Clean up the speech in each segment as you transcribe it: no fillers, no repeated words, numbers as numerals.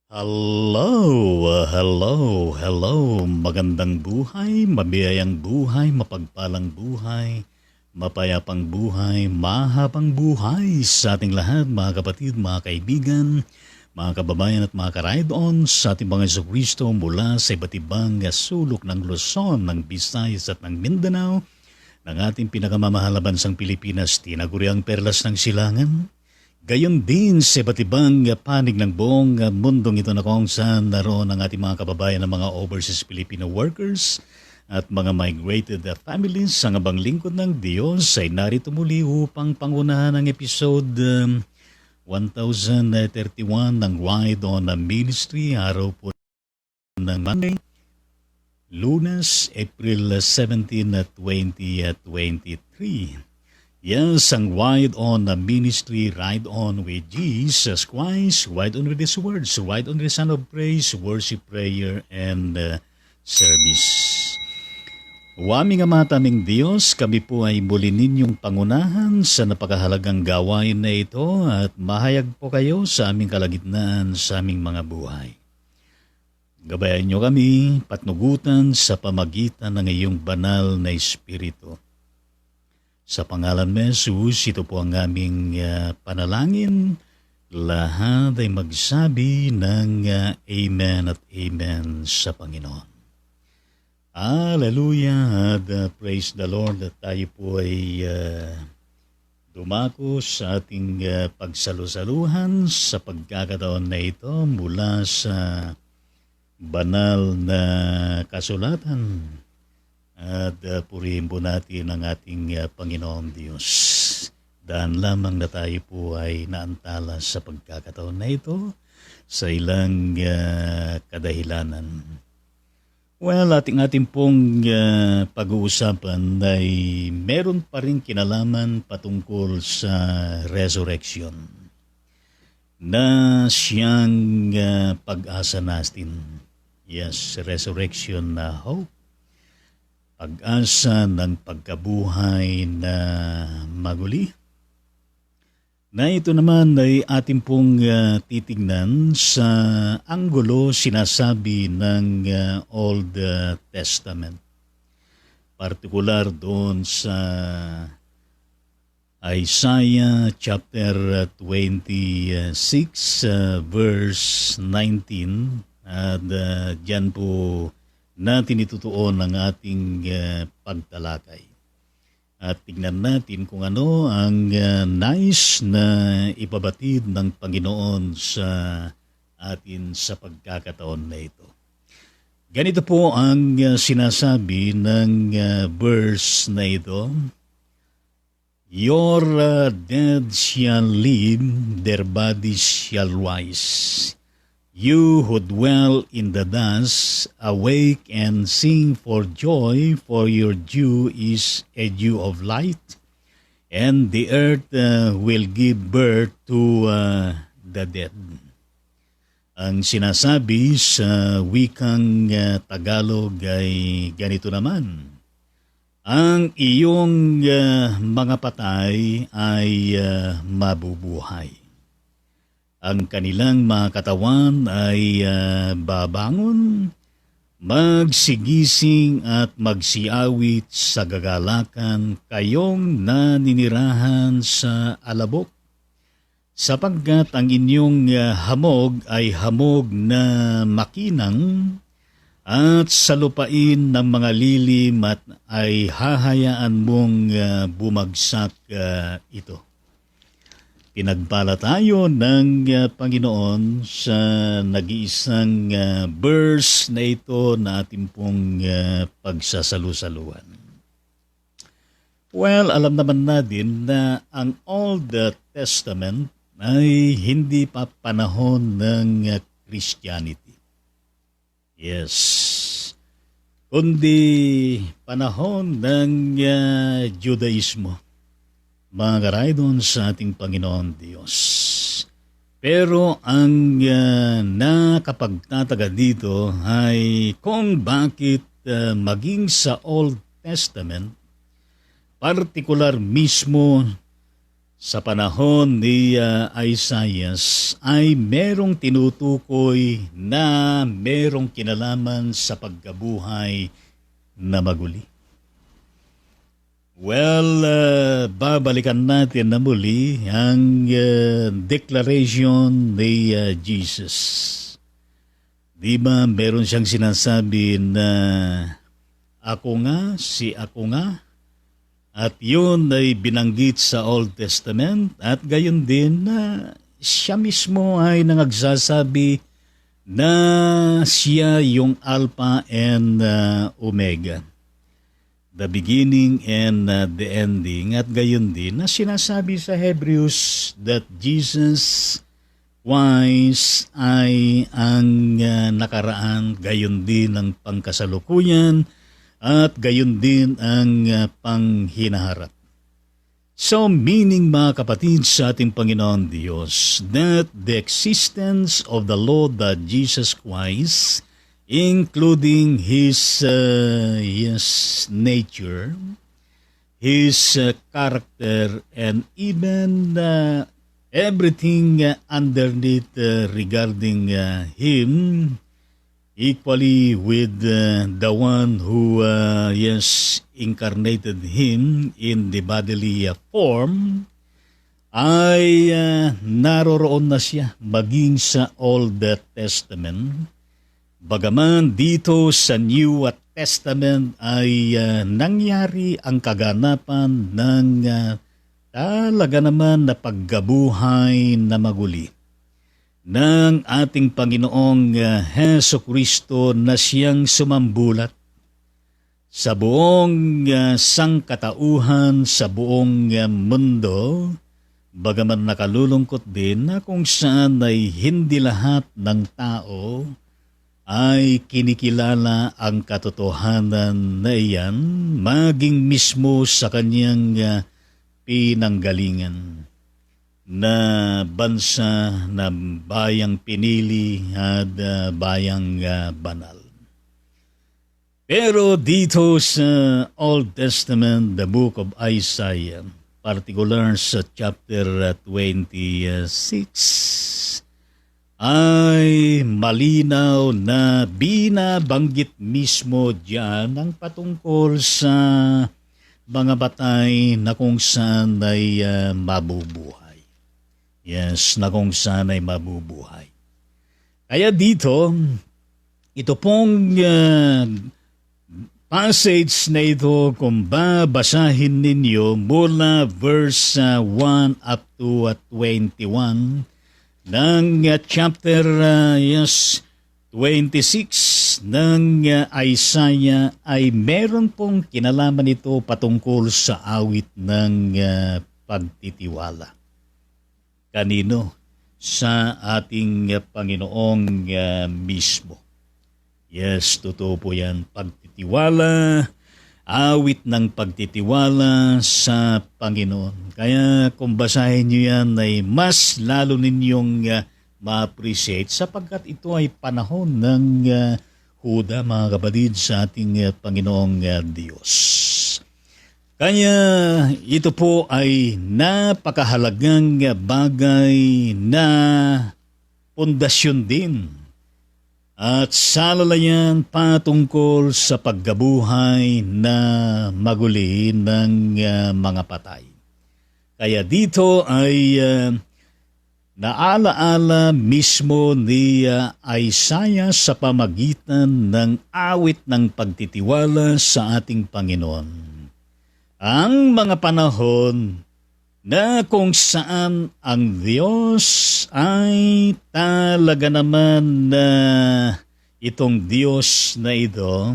Hello. Magandang buhay, mabiyayang buhay, mapagpalang buhay, mapayapang buhay, mahabang buhay sa ating lahat, mga kapatid, mga kaibigan, mga kababayan at mga ka-ride-on sa ating mga Jesucristo mula sa iba't ibang sulok ng Luzon, ng Visayas at ng Mindanao, ng ating pinakamamahal na bansang Pilipinas, tinaguriang perlas ng silangan. Gayon din sa iba't ibang panig ng buong mundong ito na kung saan naroon ang ating mga kababayan ng mga overseas Filipino workers at mga migrated families. Ang abang lingkod ng Diyos ay narito muli upang pangunahan ang episode 1031 ng Ride on Ministry, araw po ng Monday, Lunes, April 17, 2023. Yes, ang Ride on Ministry, Ride on with Jesus Christ, Ride on with His words, Ride on the Son of Praise, worship, prayer, and service. O aming Ama taming Diyos, kami po ay muli ninyong pangunahan sa napakahalagang gawain na ito at mahayag po kayo sa aming kalagitnaan sa aming mga buhay. Gabayan niyo kami, patnugutan sa pamagitan ng iyong banal na Espiritu. Sa pangalan ni Jesus, ito po ang aming panalangin. Lahat ay magsabi ng Amen at Amen sa Panginoon. Hallelujah at praise the Lord at tayo po ay dumako sa ating pagsalusaluhan sa pagkakataon na ito mula sa banal na kasulatan. At purihin po natin ang ating Panginoong Diyos. Dahil lamang na tayo po ay naantala sa pagkakataon na ito sa ilang kadahilanan. Well, ating pong pag-uusapan ay meron pa rin kinalaman patungkol sa resurrection na siyang pag-asa natin. Yes, resurrection na hope. Pag-asa ng pagkabuhay na maguli. Na ito naman ay ating pong titignan sa anggulo sinasabi ng Old Testament. Partikular doon sa Isaiah chapter 26 verse 19 at dyan po natin itutuon ang ating pagtalakay. At tignan natin kung ano ang nais na ipabatid ng Panginoon sa atin sa pagkakataon na ito. Ganito po ang sinasabi ng verse na ito. Your dead shall live, their bodies shall rise. You who dwell in the dust, awake and sing for joy, for your dew is a dew of light, and the earth will give birth to the dead. Ang sinasabi sa wikang Tagalog ay ganito naman. Ang iyong mga patay ay mabubuhay. Ang kanilang mga katawan ay babangon, magsigising at magsiawit sa gagalakan kayong naninirahan sa alabok, sapagkat ang inyong hamog ay hamog na makinang at sa lupain ng mga lilim at ay hahayaan mong bumagsak ito. Pinagpala tayo ng Panginoon sa nag-iisang verse na ito na ating pong pagsasalusaluhan. Well, alam naman natin na ang Old Testament ay hindi pa panahon ng Christianity. Yes, kundi panahon ng Judaismo. Mga karaydon sa ating Panginoon Diyos. Pero ang nakapagtataga dito ay kung bakit maging sa Old Testament, partikular mismo Sa panahon ni Isaias ay merong tinutukoy na merong kinalaman sa pagkabuhay na maguli. Well, babalikan natin na muli ang declaration ni Jesus. Di ba meron siyang sinasabi na ako nga, at yun ay binanggit sa Old Testament at gayon din na siya mismo ay nangagsasabi na siya yung Alpha and Omega, the beginning and the ending. At gayon din na sinasabi sa Hebrews that Jesus Christ ay ang nakaraan, gayon din ang pangkasalukuyan, at gayon din ang panghinaharap. So meaning mga kapatid sa ating Panginoon Diyos, that the existence of the Lord Jesus Christ, including His nature, His character, and even everything underneath regarding Him, equally with the one who incarnated Him in the bodily form, ay naroroon na siya maging sa Old Testament. Bagaman dito sa New Testament ay nangyari ang kaganapan ng talaga naman na paggabuhay na maguli ng ating Panginoong Hesukristo na siyang sumambulat sa buong sangkatauhan, sa buong mundo, bagaman nakalulungkot din na kung saan ay hindi lahat ng tao ay kinikilala ang katotohanan na iyan, maging mismo sa kanyang pinanggalingan na bansa na bayang pinili at bayang banal. Pero dito sa Old Testament, the book of Isaiah, particular sa chapter 26, ay malinaw na binabanggit mismo diyan ang patungkol sa mga batay na kung saan ay mabubuhay. Yes, na kung saan ay mabubuhay. Kaya dito, ito pong passage na ito, kung babasahin ninyo mula verse 1 up to 21 ng chapter 26 ng Isaiah, ay meron pong kinalaman ito patungkol sa awit ng pagtitiwala. Kanino? Sa ating Panginoong mismo. Yes, totoo po yan. Pagtitiwala, awit ng pagtitiwala sa Panginoon. Kaya kung basahin nyo yan ay mas lalo ninyong ma-appreciate sapagkat ito ay panahon ng huda, mga kapatid, sa ating Panginoong Diyos. Kaya ito po ay napakahalagang bagay na pundasyon din at salalayan patungkol sa paggabuhay na maguli ng mga patay. Kaya dito ay naalaala mismo ni Isaiah sa pamagitan ng awit ng pagtitiwala sa ating Panginoon. Ang mga panahon na kung saan ang Diyos ay talaga naman na itong Diyos na ito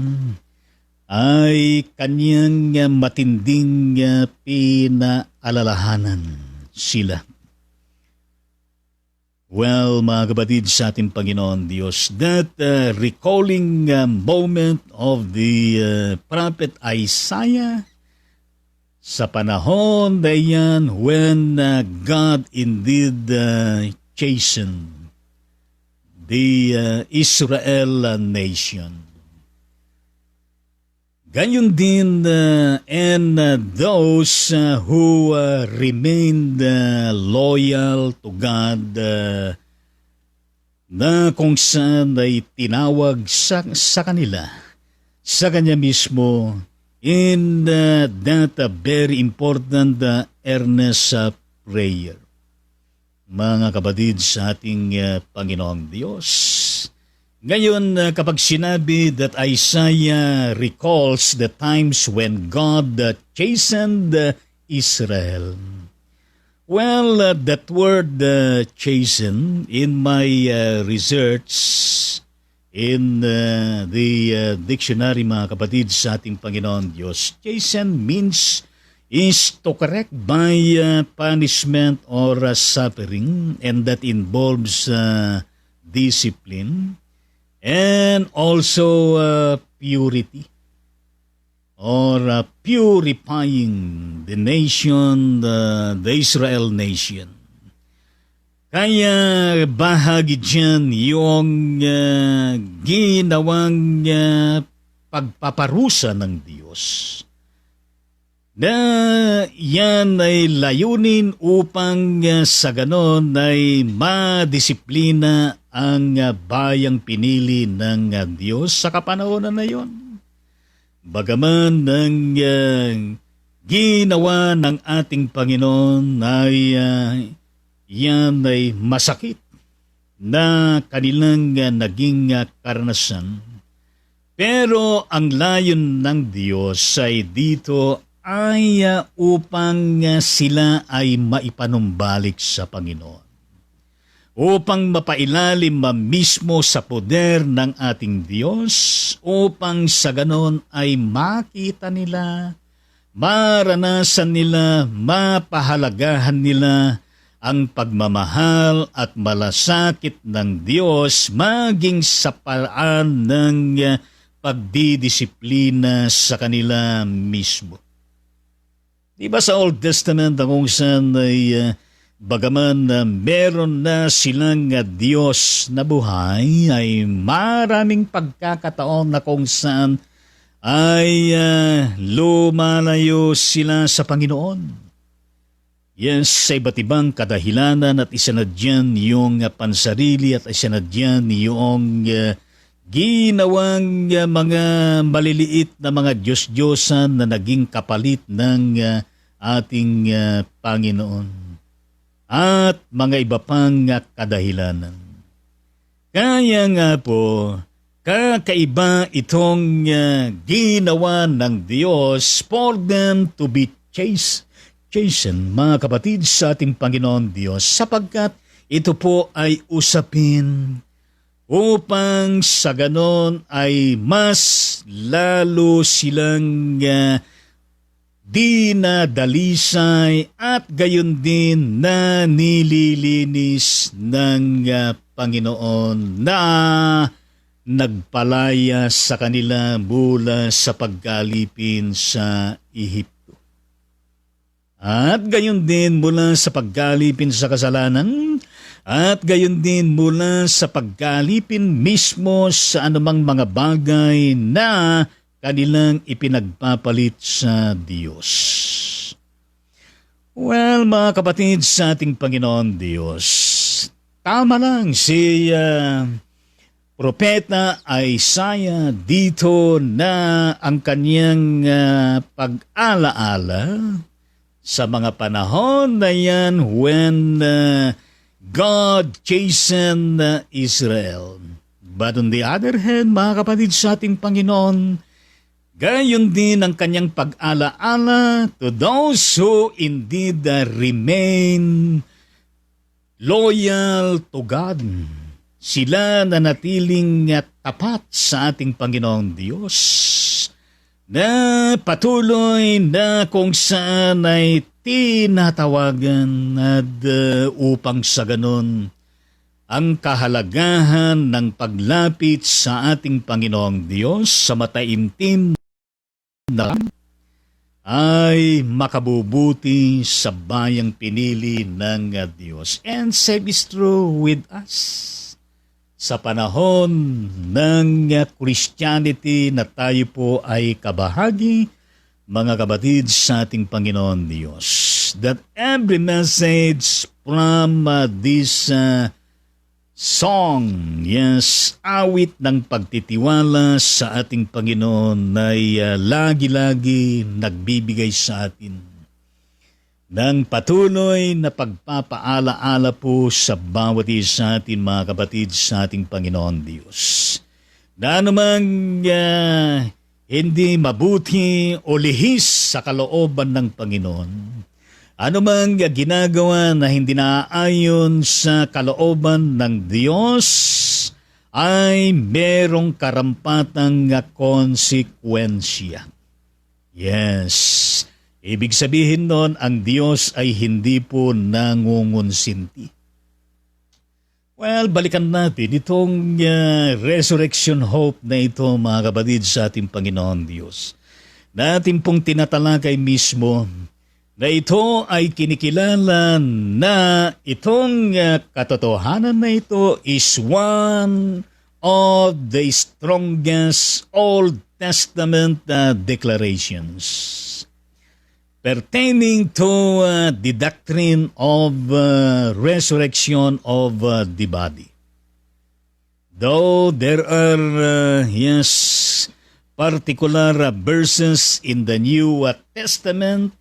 ay kanyang matinding pinaalalahanan sila. Well, mga kapatid sa ating Panginoon Diyos, that recalling moment of the prophet Isaiah, sa panahon na yan when God indeed chastened the Israel nation. Gayon din and those who remained loyal to God na kung saan ay tinawag sa kanila, sa kanya mismo, in that very important earnest prayer. Mga kapatid sa ating Panginoong Diyos, ngayon kapag sinabi that Isaiah recalls the times when God chastened Israel, well, that word chasten in my research in the dictionary, mga kapatid sa ating Panginoon Diyos, chasten means is to correct by punishment or suffering, and that involves discipline and also purity or purifying the nation, the Israel nation. Kaya bahagi dyan yung ginawang pagpaparusa ng Diyos na yan ay layunin upang sa ganon ay madisiplina ang bayang pinili ng Diyos sa kapanahonan na yon. Bagaman ng ginawa ng ating Panginoon ay yan ay masakit na kanilang naging karanasan, pero ang layon ng Diyos ay dito ay upang sila ay maipanumbalik sa Panginoon, upang mapailalim mismo sa poder ng ating Diyos, upang sa ganon ay makita nila, maranasan nila, mapahalagahan nila ang pagmamahal at malasakit ng Diyos maging sa paraan ng pagdidisiplina sa kanila mismo. Diba sa Old Testament kung saan ay bagaman meron na silang Diyos na buhay, ay maraming pagkakataon na kung saan ay lumalayo sila sa Panginoon. Yes, sa iba't ibang kadahilanan, at isa na dyan yung pansarili at isa na dyan yung ginawang mga maliliit na mga Diyos-Diyosan na naging kapalit ng ating Panginoon at mga iba pang kadahilanan. Kaya nga po, kakaiba itong ginawa ng Diyos for them to be chastened, mga kapatid sa ating Panginoon Diyos, sapagkat ito po ay usapin upang sa ganon ay mas lalo silang dinadalisay at gayon din na nililinis ng Panginoon na nagpalaya sa kanila mula sa paggalipin sa Ehipto. At gayon din mula sa paggalipin sa kasalanan, at gayon din mula sa paggalipin mismo sa anumang mga bagay na kanilang ipinagpapalit sa Diyos. Well, mga kapatid sa ating Panginoon Diyos, tama lang si Propeta Isaiah dito na ang kanyang pag-alaala sa mga panahon na yan when God chastened Israel. But on the other hand, mga kapatid sa ating Panginoon, gayon din ang kanyang pag-alaala to those who indeed remain loyal to God. Sila na natiling tapat sa ating Panginoong Diyos, na patuloy na kung saan ay tinatawagan at upang sa ganon ang kahalagahan ng paglapit sa ating Panginoong Diyos sa mataimtim na ay makabubuti sa bayang pinili ng Diyos. And same is true with us. sa panahon ng Christianity na tayo po ay kabahagi, mga kapatid sa ating Panginoon Diyos, that every message from this song, yes, awit ng pagtitiwala sa ating Panginoon ay lagi-lagi nagbibigay sa atin ng patuloy na pagpapaala-ala po sa bawat isa atin, mga kapatid sa ating Panginoon Diyos. Na anumang hindi mabuti o lihis sa kalooban ng Panginoon, anumang ginagawa na hindi naaayon sa kalooban ng Diyos, ay merong karampatang konsekwensya. Yes. Ibig sabihin nun, ang Diyos ay hindi po nangungunsinti. Well, balikan natin itong resurrection hope na ito, mga kapatid sa ating Panginoon Diyos. Natin pong tinatalakay mismo na ito ay kinikilala na itong katotohanan na ito is one of the strongest Old Testament declarations pertaining to the doctrine of resurrection of the body. Though there are, particular verses in the New Testament,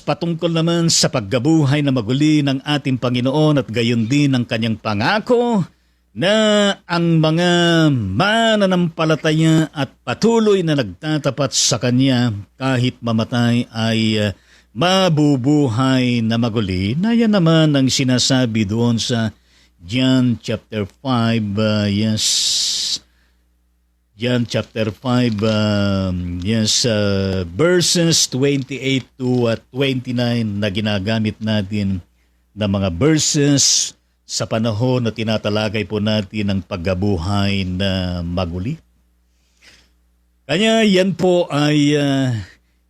patungkol naman sa paggabuhay na maguli ng ating Panginoon at gayon din ang kanyang pangako na ang mga mananampalataya at patuloy na nagtatapat sa Kanya kahit mamatay ay mabubuhay na maguli. Na yan naman ang sinasabi doon sa John chapter 5, John chapter 5, verses 28 to 29 na ginagamit natin na mga verses sa panahon na tinatalakay po natin ang paggabuhay na maguli. Kaya yan po ay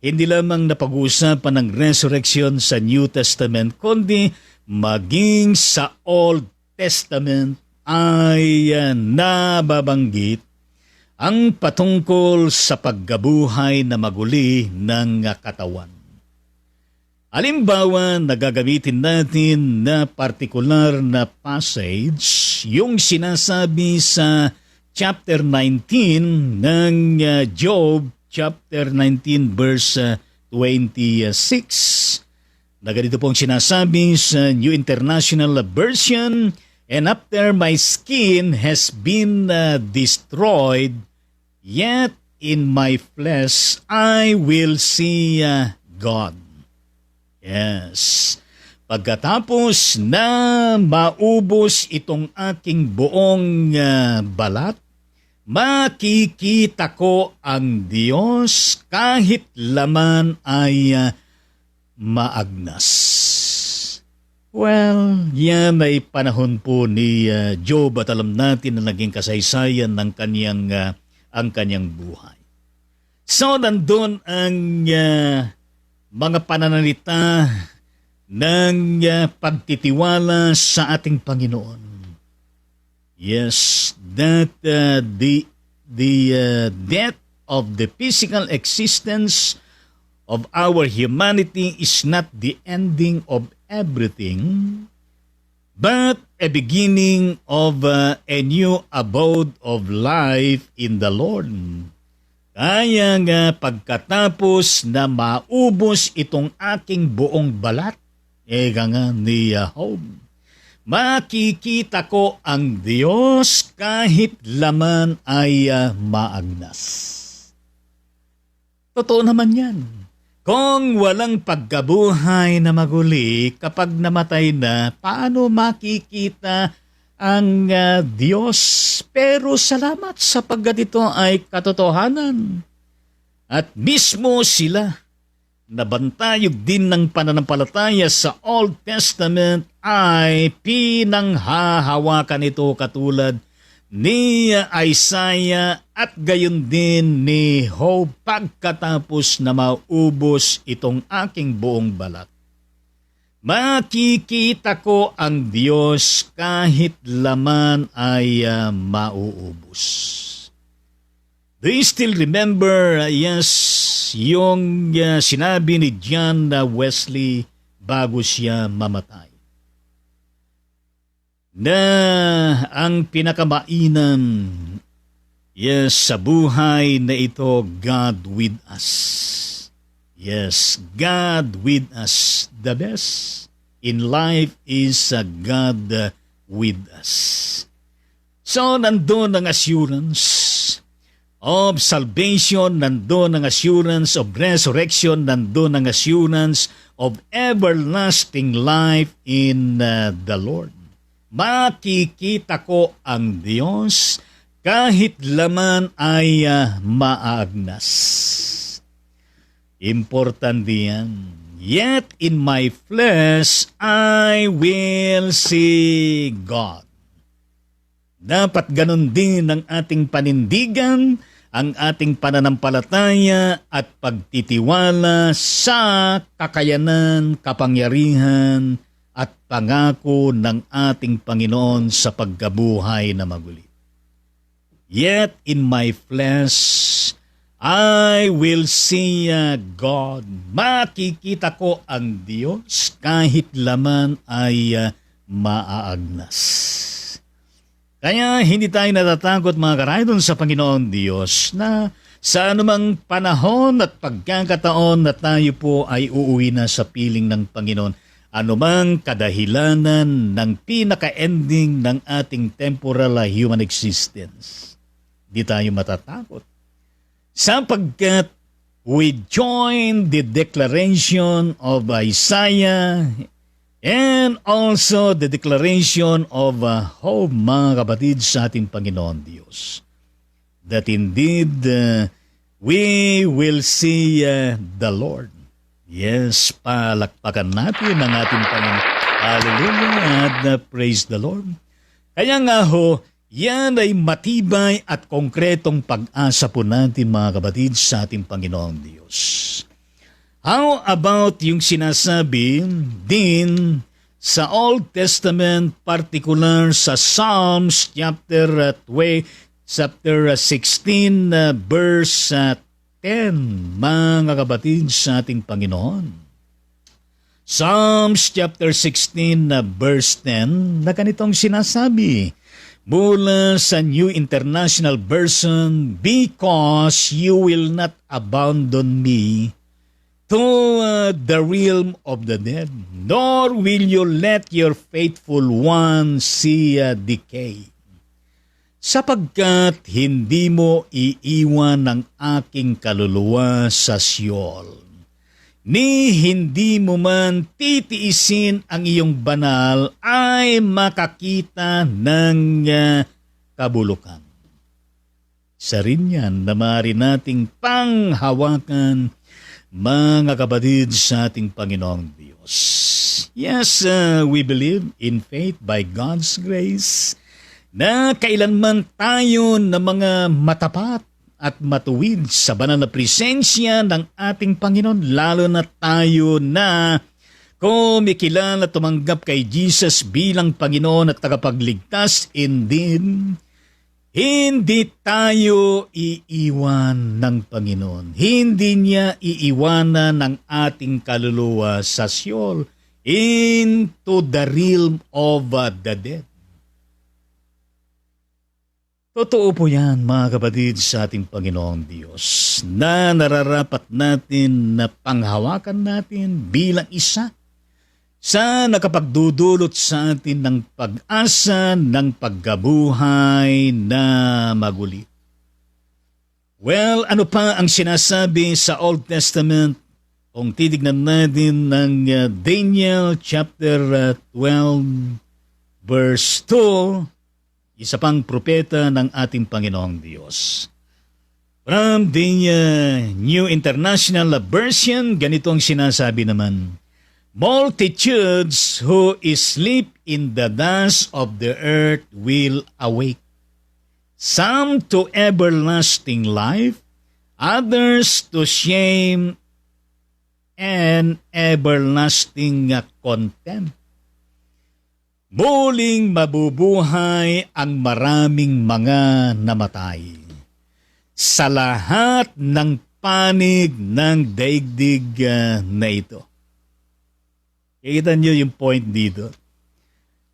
hindi lamang napag-uusapan ng resurrection sa New Testament, kundi maging sa Old Testament ay nababanggit ang patungkol sa paggabuhay na maguli ng katawan. Halimbawa, nagagamitin natin na partikular na passage, yung sinasabi sa chapter 19 ng Job, chapter 19 verse 26. Na ganito pong sinasabi sa New International Version, "And after my skin has been destroyed, yet in my flesh I will see God." Yes. Pagkatapos na maubos itong aking buong balat, makikita ko ang Diyos kahit laman ay maagnas. Well, yan ay panahon po ni Job at alam natin na naging kasaysayan ng ang kanyang buhay. So, nandun ang mga pananalita ng pagtitiwala sa ating Panginoon. Yes, that the death of the physical existence of our humanity is not the ending of everything, but a beginning of a new abode of life in the Lord. Kaya nga pagkatapos na maubos itong aking buong balat, ega nga ni Job, makikita ko ang Diyos kahit laman ay maagnas. Totoo naman yan. Kung walang pagkabuhay na maguli, kapag namatay na, paano makikita ang Diyos? Pero salamat sapagkat ito ay katotohanan. At mismo sila, nabantayog din ng pananampalataya sa Old Testament ay pinanghahawakan ito katulad ni Isaiah at gayon din ni Job pagkatapos na maubos itong aking buong balat. Makikita ko ang Diyos kahit laman ay mauubos. Do you still remember, yung sinabi ni John Wesley bago siya mamatay? Na ang pinakamainam sa buhay na ito, God with us. Yes, God with us. The best in life is God with us. So, nandun ang assurance of salvation, nandun ang assurance of resurrection, nandun ang assurance of everlasting life in the Lord. Makikita ko ang Diyos kahit laman ay maagnas. Importante yan. Yet in my flesh, I will see God. Dapat ganun din ang ating panindigan, ang ating pananampalataya at pagtitiwala sa kakayanan, kapangyarihan at pangako ng ating Panginoon sa pagkabuhay na magulit. Yet in my flesh, I will see God. Makikita ko ang Diyos kahit laman ay maaagnas. Kaya hindi tayo natatakot mga karaydon sa Panginoon Diyos na sa anumang panahon at pagkakataon na tayo po ay uuwi na sa piling ng Panginoon, anumang kadahilanan ng pinaka-ending ng ating temporal human existence. Di tayo matatakot. Sapagkat we join the declaration of Isaiah and also the declaration of hope, mga kapatid, sa ating Panginoon Diyos. That indeed we will see the Lord. Yes, palakpakan natin ang ating Panginoon. Hallelujah and praise the Lord. Kaya nga ho, yan ay matibay at konkretong pag-asa po natin mga kapatid sa ating Panginoong Diyos. How about yung sinasabi din sa Old Testament, particular sa Psalms chapter 16 verse 10, mga kapatid sa ating Panginoon. Psalms chapter 16 verse 10 na ganitong sinasabi mula sa New International Version, because you will not abandon me to the realm of the dead, nor will you let your faithful one see decay. Sapagkat hindi mo iiwan ang aking kaluluwa sa Sheol, ni hindi mo man titiisin ang iyong banal ay makakita ng kabulukan. Isa rin yan na maaari nating panghawakan, mga kapatid sa ating Panginoong Diyos. Yes, we believe in faith by God's grace na kailanman tayo na mga matapat at matuwid sa banal na presensya ng ating Panginoon, lalo na tayo na kumikilala at tumanggap kay Jesus bilang Panginoon at tagapagligtas, indeed, hindi tayo iiwan ng Panginoon. Hindi niya iiwanan ng ating kaluluwa sa Sheol into the realm of the dead. Totoo po yan, mga kapatid, sa ating Panginoong Diyos, na nararapat natin na panghawakan natin bilang isa sa nakapagdudulot sa atin ng pag-asa ng pagkabuhay na magulit. Well, ano pa ang sinasabi sa Old Testament kung titignan natin ng Daniel chapter 12 verse 2, isa pang propeta ng ating Panginoong Diyos. From the New International Version, ganito ang sinasabi naman, multitudes who sleep in the dust of the earth will awake, some to everlasting life, others to shame and everlasting contempt. Muling mabubuhay ang maraming mga namatay sa lahat ng panig ng daigdig na ito. Kikita niyo yung point dito.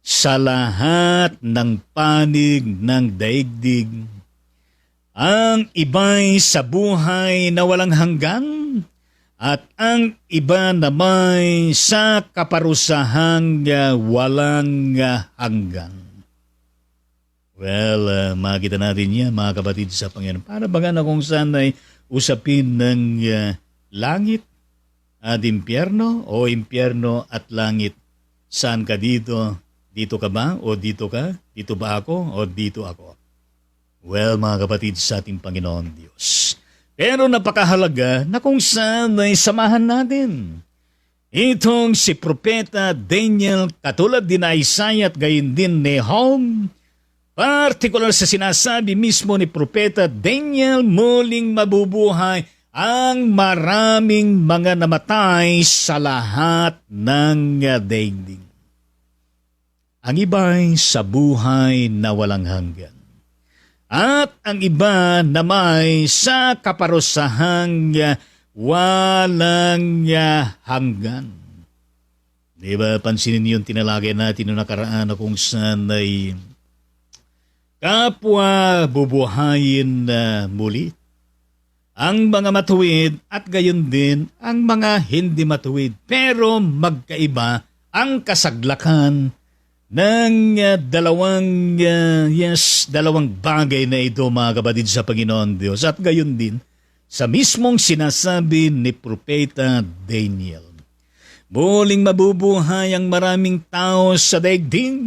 Sa lahat ng panig ng daigdig, ang iba'y sa buhay na walang hanggan, at ang iba naman sa kaparusahang walang hanggan. Well, makita natin yan, mga kapatid sa Panginoon. Para baga na kung saan ay usapin ng langit at impyerno o impyerno at langit. Saan ka dito? Dito ka ba o dito ka? Dito ba ako o dito ako? Well, mga kapatid sa ating Panginoon Diyos. Pero napakahalaga na kung saan ay samahan natin. Itong si Propeta Daniel, katulad din na Isaiah at gayon din ni Nahum, partikular sa sinasabi mismo ni Propeta Daniel, muling mabubuhay ang maraming mga namatay sa lahat ng daigdig. Ang iba'y sa buhay na walang hanggan. At ang iba na may sa kaparusahang walang hanggan. Diba, pansinin yung tinalagay natin noong nakaraan na kung saan ay kapwa bubuhayin muli. Ang mga matuwid at gayon din ang mga hindi matuwid. Pero magkaiba ang kasaglakan ng dalawang bagay na ito, mga kapatid sa Panginoon Diyos. At gayon din sa mismong sinasabi ni Propeta Daniel. Muling mabubuhay ang maraming tao sa daigdig.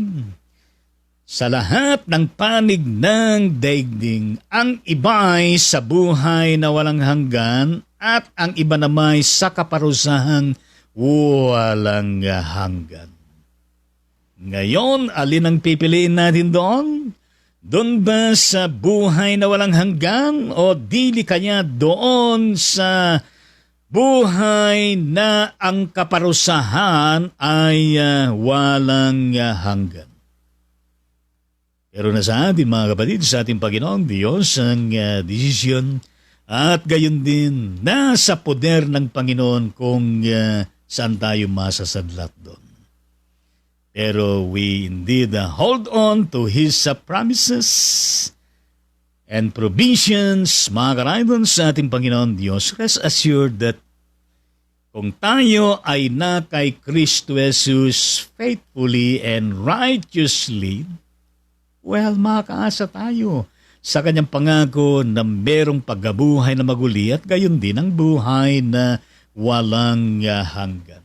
Sa lahat ng panig ng daigdig, ang iba'y sa buhay na walang hanggan at ang iba namay sa kaparusahang walang hanggan. Ngayon, alin ang pipiliin natin doon? Doon ba sa buhay na walang hanggan o dili kanya doon sa buhay na ang kaparusahan ay walang hanggan? Pero nasa atin, mga kapatid, sa ating Panginoon Diyos ang desisyon at gayon din nasa poder ng Panginoon kung saan tayo masasadlat doon. Pero we indeed hold on to His promises and provisions, mga karaydon sa ating Panginoon Diyos. Rest assured that kung tayo ay na kay Kristo Jesus faithfully and righteously, well, makakaasa tayo sa kanyang pangako na merong pagkabuhay na maguli at gayon din ang buhay na walang hanggan.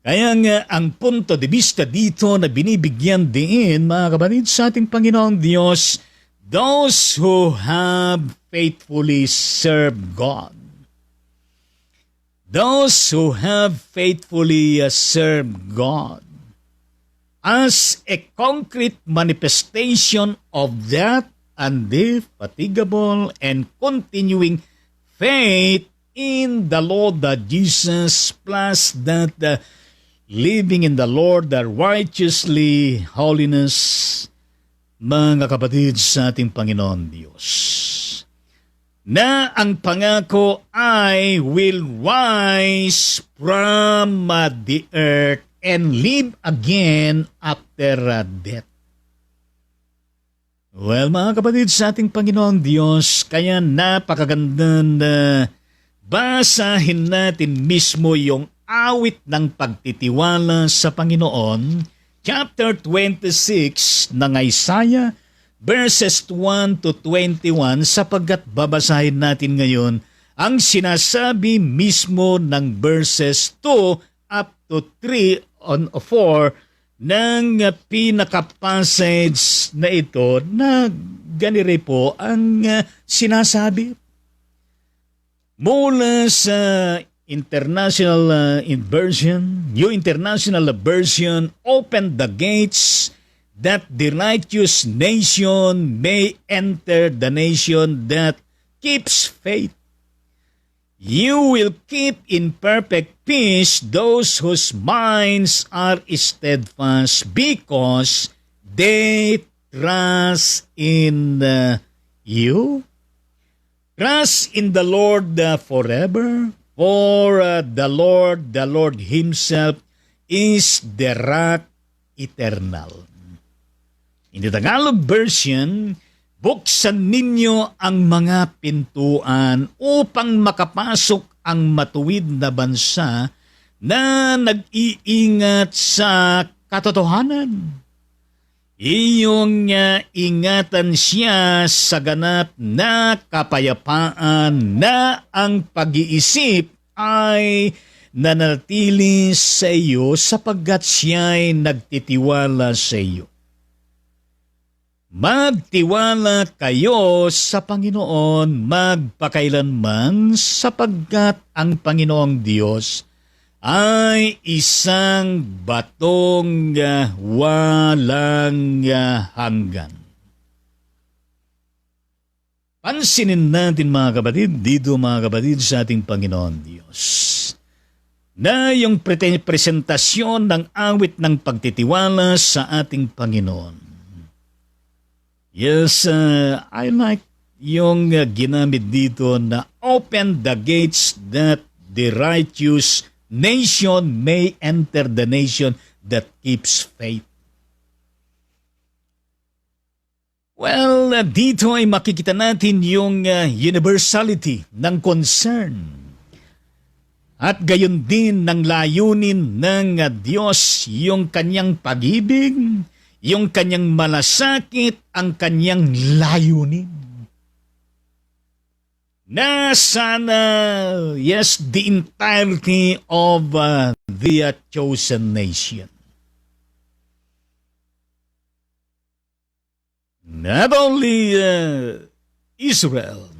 Kaya nga ang punto de vista dito na binibigyan din, mga kapatid, sa ating Panginoon Diyos, those who have faithfully served God. Those who have faithfully served God as a concrete manifestation of that indefatigable and continuing faith in the Lord Jesus, plus that living in the Lord righteously, holiness, mga kapatid sa ating Panginoon Diyos, na ang pangako ay will rise from the earth and live again after death. Well, mga kapatid sa ating Panginoon Diyos, kaya napakaganda na basahin natin mismo yung awit ng pagtitiwala sa Panginoon, chapter 26 ng Isaiah, verses 1 to 21, sapagkat babasahin natin ngayon ang sinasabi mismo ng verses 2 up to 3 on 4 ng pinaka-passage na ito na ganire po ang sinasabi. Mula sa International Version, New International Version, open the gates that the righteous nation may enter, the nation that keeps faith. You will keep in perfect peace those whose minds are steadfast because they trust in you. Trust in the Lord forever, for the Lord Himself is the rock eternal. In the Tagalog version, buksan ninyo ang mga pintuan upang makapasok ang matuwid na bansa na nag-iingat sa katotohanan. Iyong ingatan siya sa ganap na kapayapaan na ang pag-iisip ay nanatili sa iyo sapagkat siya'y nagtitiwala sa iyo. Magtiwala kayo sa Panginoon magpakailanman sapagkat ang Panginoong Diyos ay isang batong walang hanggan. Pansinin natin mga kapatid, dito mga kapatid sa ating Panginoon Diyos, na yung presentasyon ng awit ng pagtitiwala sa ating Panginoon. Yes, I like yung ginamit dito na open the gates that the righteous nation may enter the nation that keeps faith. Well, dito ay makikita natin yung universality ng concern at gayon din ng layunin ng Diyos, yung kanyang pag-ibig, yung kanyang malasakit, ang kanyang layunin. Na sana, yes, the entirety of the chosen nation. Not only Israel,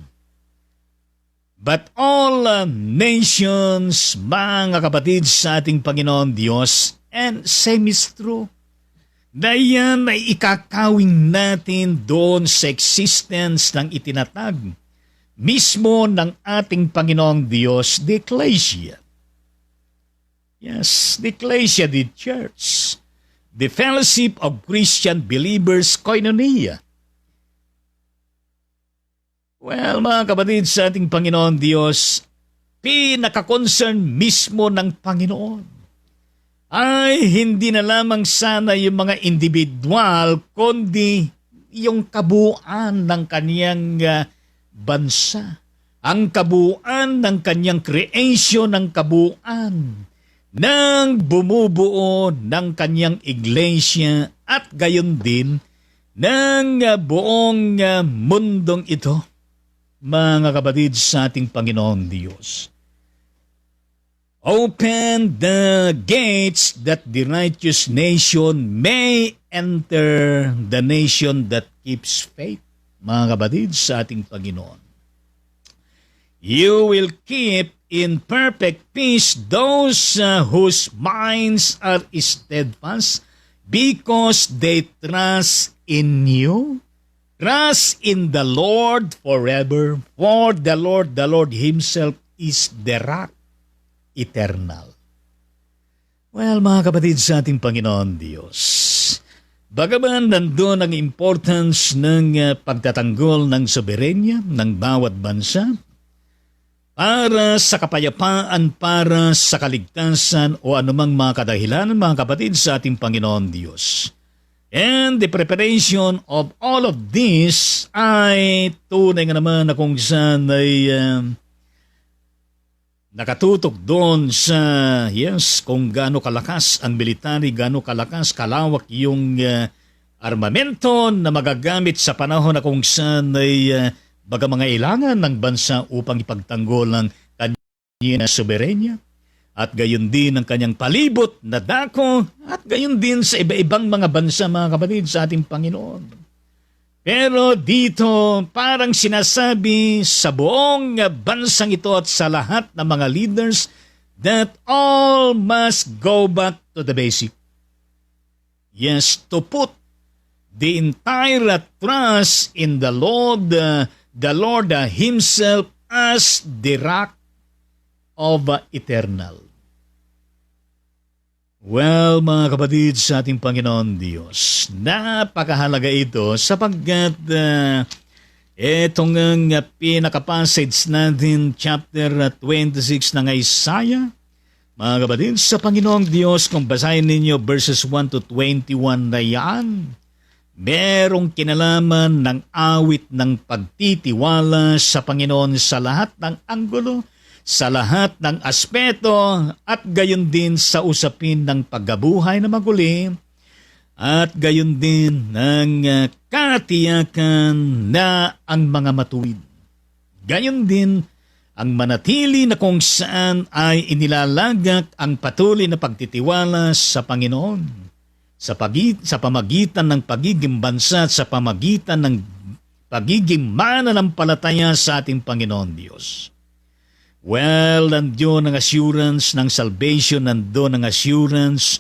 but all nations, mga kapatid sa ating Panginoon Diyos, and same is true. Na yan ay ikakawing natin doon sa existence ng itinatag mismo ng ating Panginoong Diyos, the Ecclesia. Yes, the Ecclesia, the Church, the Fellowship of Christian Believers, Koinonia. Well, mga kapatid sa ating Panginoon Diyos, pinaka-concern mismo ng Panginoon ay hindi na lamang sana yung mga individual, kundi yung kabuuan ng kaniyang bansa. Ang kabuuan ng kaniyang creation, ng kabuuan ng bumubuo ng kaniyang iglesia at gayon din ng buong mundong ito, mga kapatid sa ating Panginoong Diyos. Open the gates that the righteous nation may enter the nation that keeps faith. Mga kapatid sa ating Panginoon. You will keep in perfect peace those whose minds are steadfast because they trust in you. Trust in the Lord forever, for the Lord Himself is the rock eternal. Well, mga kapatid sa ating Panginoon Diyos, bagaman nandun ang importance ng pagtatanggol ng soberenya ng bawat bansa para sa kapayapaan, para sa kaligtasan o anumang mga kadahilanan, mga kapatid sa ating Panginoon Diyos. And the preparation of all of this ay tunay nga naman na kung saan ay nakatutok doon sa, yes, kung gaano kalakas ang military, gaano kalakas, kalawak yung armamento na magagamit sa panahon na kung saan ay baga mga ilangan ng bansa upang ipagtanggol ang kanyang soberenya at gayon din ang kanyang palibot na dako at gayon din sa iba-ibang mga bansa, mga kapatid sa ating Panginoon. Pero dito, parang sinasabi sa buong bansang ito at sa lahat ng mga leaders that all must go back to the basic. Yes, to put the entire trust in the Lord Himself as the rock of eternal. Well, mga kapatid sa ating Panginoon Diyos, napakahalaga ito sapagkat itong pinaka-passage natin, chapter 26 ng Isaiah, mga kapatid sa Panginoong Diyos, kung basahin ninyo verses 1 to 21 na yan, merong kinalaman ng awit ng pagtitiwala sa Panginoon sa lahat ng anggulo, sa lahat ng aspeto, at gayon din sa usapin ng pagkabuhay na maguli, at gayon din ng katiyakan na ang mga matuwid. Gayon din ang manatili na kung saan ay inilalagak ang patuloy na pagtitiwala sa Panginoon sa pamagitan ng pagiging bansa at sa pamagitan ng pagiging mananampalataya sa ating Panginoon Diyos. Well, nandiyon ang assurance ng salvation, nandoon ang assurance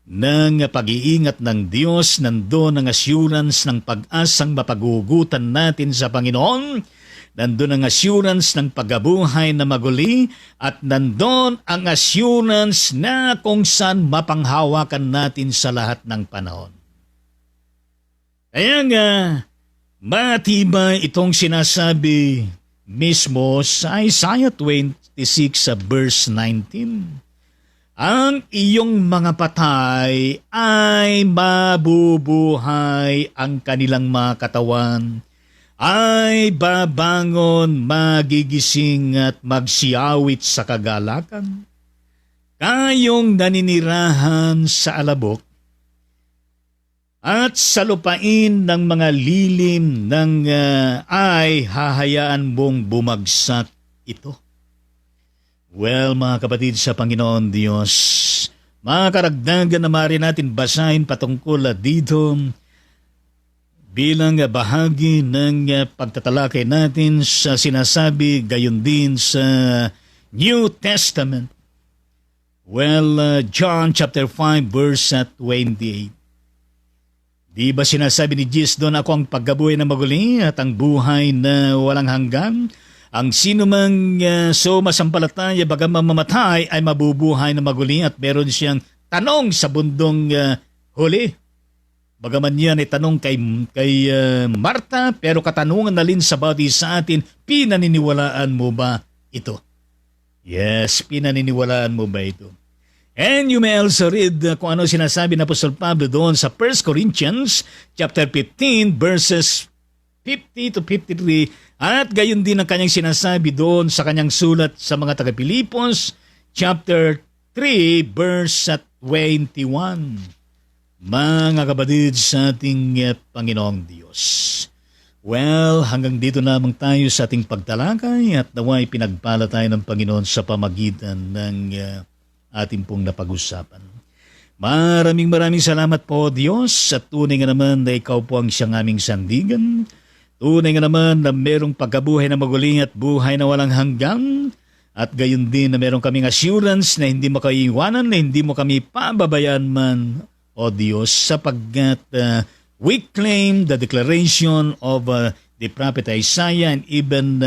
ng pag-iingat ng Diyos, nandoon ang assurance ng pag-asang mapagugutan natin sa Panginoon, nandoon ang assurance ng pagkabuhay na maguli, at nandoon ang assurance na kung saan mapanghawakan natin sa lahat ng panahon. Kaya nga, matibay itong sinasabi mismo sa Isaiah 26 sa verse 19. Ang iyong mga patay ay mabubuhay, ang kanilang mga katawan ay babangon, magigising at magsiawit sa kagalakan. Kayong naninirahan sa alabok at sa lupain ng mga lilim ng ay hahayaan mong bumagsak ito. Well, mga kapatid sa Panginoon Diyos, mga karagdagan na maaari natin basahin patungkol dito bilang bahagi ng pagtatalakay natin sa sinasabi gayon din sa New Testament. Well, John chapter 5 verse 28. Di ba sinasabi ni Jesus doon, ako ang pagkabuhay na maguli at ang buhay na walang hanggan? Ang sino mang sumasampalataya bagang mamamatay ay mabubuhay na maguli, at meron siyang tanong sa bundong huli. Bagaman yan ay tanong kay Marta, pero katanungan na rin sa bawat isa atin, pinaniniwalaan mo ba ito? Yes, pinaniniwalaan mo ba ito? And you may also read kung ano sinasabi ng Apostol Pablo doon sa 1 Corinthians chapter 15 verses 50 to 53, at gayon din ang kanyang sinasabi doon sa kanyang sulat sa mga taga-Pilipos chapter 3 verse 21. Mga kapatid sa ating Panginoong Diyos, well, hanggang dito lamang tayo sa ating pagtalakay, at naway pinagpala tayo ng Panginoon sa pamagitan ng ating pong napag-usapan. Maraming salamat po, Diyos, at tunay nga naman na ikaw po ang siyang aming sandigan. Tunay nga naman na merong pagkabuhay na maguling at buhay na walang hanggan, at gayon din na merong kaming assurance na hindi mo kaiiwanan, na hindi mo kami pababayaan man, O Diyos, sapagkat we claim the declaration of the prophet Isaiah and even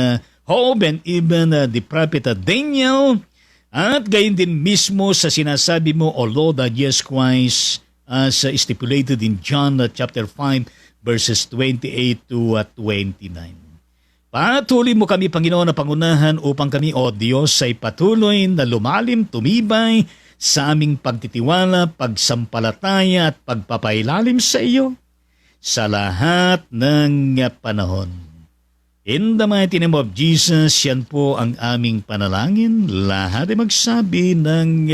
Job and even the prophet Daniel, at gayon din mismo sa sinasabi mo, O Lord Jesus Christ, as stipulated in John chapter 5 verses 28 to 29. Patuloy mo kami, Panginoon, na pangunahan upang kami, O Diyos, ay patuloy na lumalim, tumibay sa aming pagtitiwala, pagsampalataya at pagpapailalim sa iyo sa lahat ng panahon. In the mighty name of Jesus, yan po ang aming panalangin. Lahat ay magsabi ng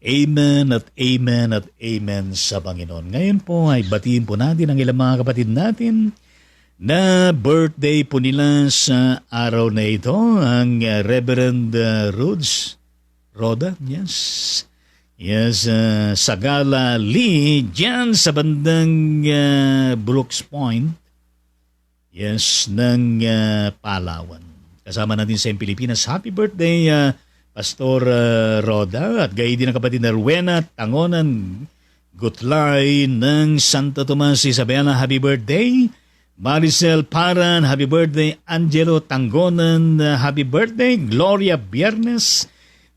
Amen at Amen at Amen sa Panginoon. Ngayon po ay batiin po natin ang ilang mga kapatid natin na birthday po nila sa araw na ito. Ang Reverend Roda, yes. Yes, Sagala Lee, dyan sa bandang Brooks Point. Yes, ng Palawan. Kasama natin sa Pilipinas. Happy birthday, Pastor Roda. At gayon din ang kapatid na Rowena Tangonan Gutlay ng Santo Tomas Isabela. Happy birthday. Maricel Paran, happy birthday. Angelo Tangonan, happy birthday. Gloria Biernes,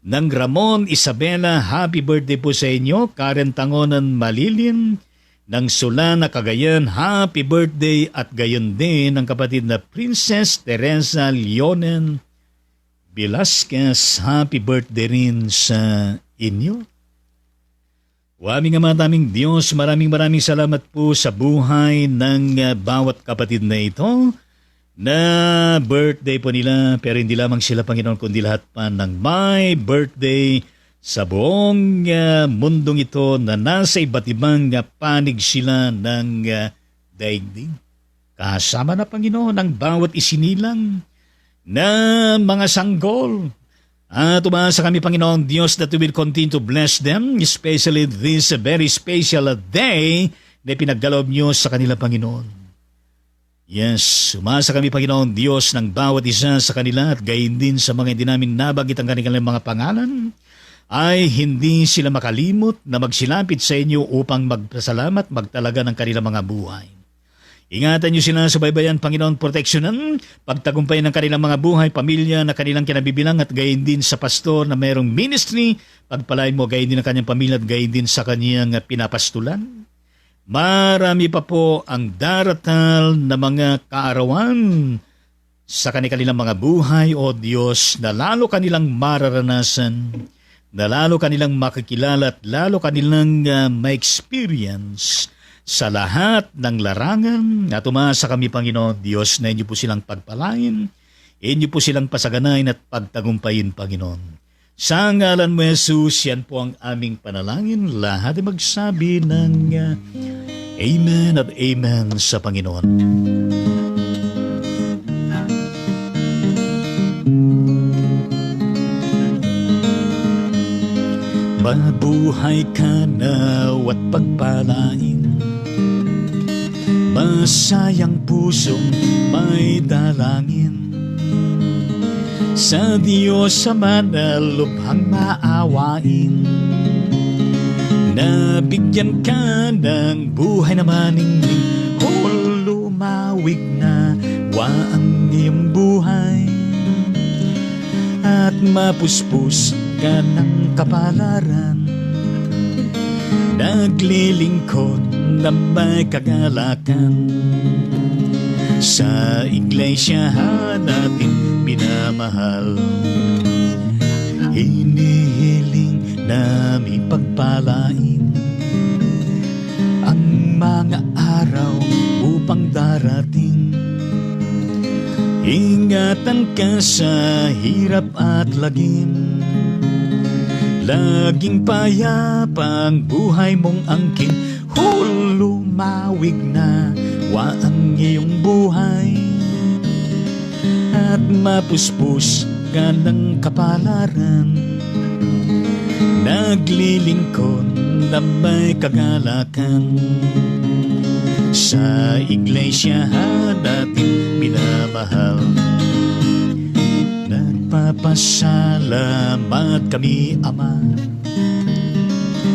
ng Ramon Isabela, happy birthday po sa inyo. Karen Tangonan Malilin, ng Solana Cagayan, happy birthday. At gayon din ng kapatid na Princess Teresa Leonen Velasquez, happy birthday rin sa inyo. Aming Aming Diyos, maraming salamat po sa buhay ng bawat kapatid na ito na birthday po nila, pero hindi lamang sila, Panginoon, kundi lahat pa ng may birthday sa buong mundong ito na nasa iba't ibang panig sila ng daigdig. Kasama na, Panginoon, ang bawat isinilang na mga sanggol. At umasa kami, Panginoon Diyos, that we will continue to bless them, especially this very special day na pinagdalob niyo sa kanila, Panginoon. Yes, umasa kami, Panginoon Diyos, ng bawat isa sa kanila at gayon din sa mga hindi namin nabanggit ang kanilang mga pangalan, ay hindi sila makalimot na magsilapit sa inyo upang magpasalamat, magtalaga ng kanilang mga buhay. Ingatan niyo sila sa baybayan, Panginoon, proteksyonan, pagtagumpayan ng kanilang mga buhay, pamilya na kanilang kinabibilang at gayon din sa pastor na mayroong ministry, pagpalain mo gayon din ang kanyang pamilya at gayon din sa kanyang pinapastulan. Marami pa po ang daratal na mga kaarawan sa kanilang mga buhay, O Diyos, na lalo kanilang mararanasan, na lalo kanilang makikilala at lalo kanilang ma-experience sa lahat ng larangan. At umasa kami, Panginoon Diyos, na inyo po silang pagpalain, inyo po silang pasaganain at pagtagumpayin, Panginoon. Sa ngalan mo, Jesus, yan po ang aming panalangin. Lahat ay magsabi ng Amen at Amen sa Panginoon. Mabuhay ka nawa't pagpalain, masayang pusong may dalangin, sa Diyos Ama na lubhang maawain, nabigyan ka ng buhay na maningning, lumawig na waang iyong buhay, at mapuspos ka ng kapalaran, naglilingkod na may kagalakan, sa iglesia natin minamahal. Hinihiling namin pagpalain ang mga araw upang darating, ingatan ka sa hirap at lagim, laging payapang buhay mong angkin, lumawig na waang iyong buhay, at mapuspos ka ng kapalaran, naglilingkod na may kagalakan, sa iglesia natin minamahal. Nagpapasalamat kami, Ama,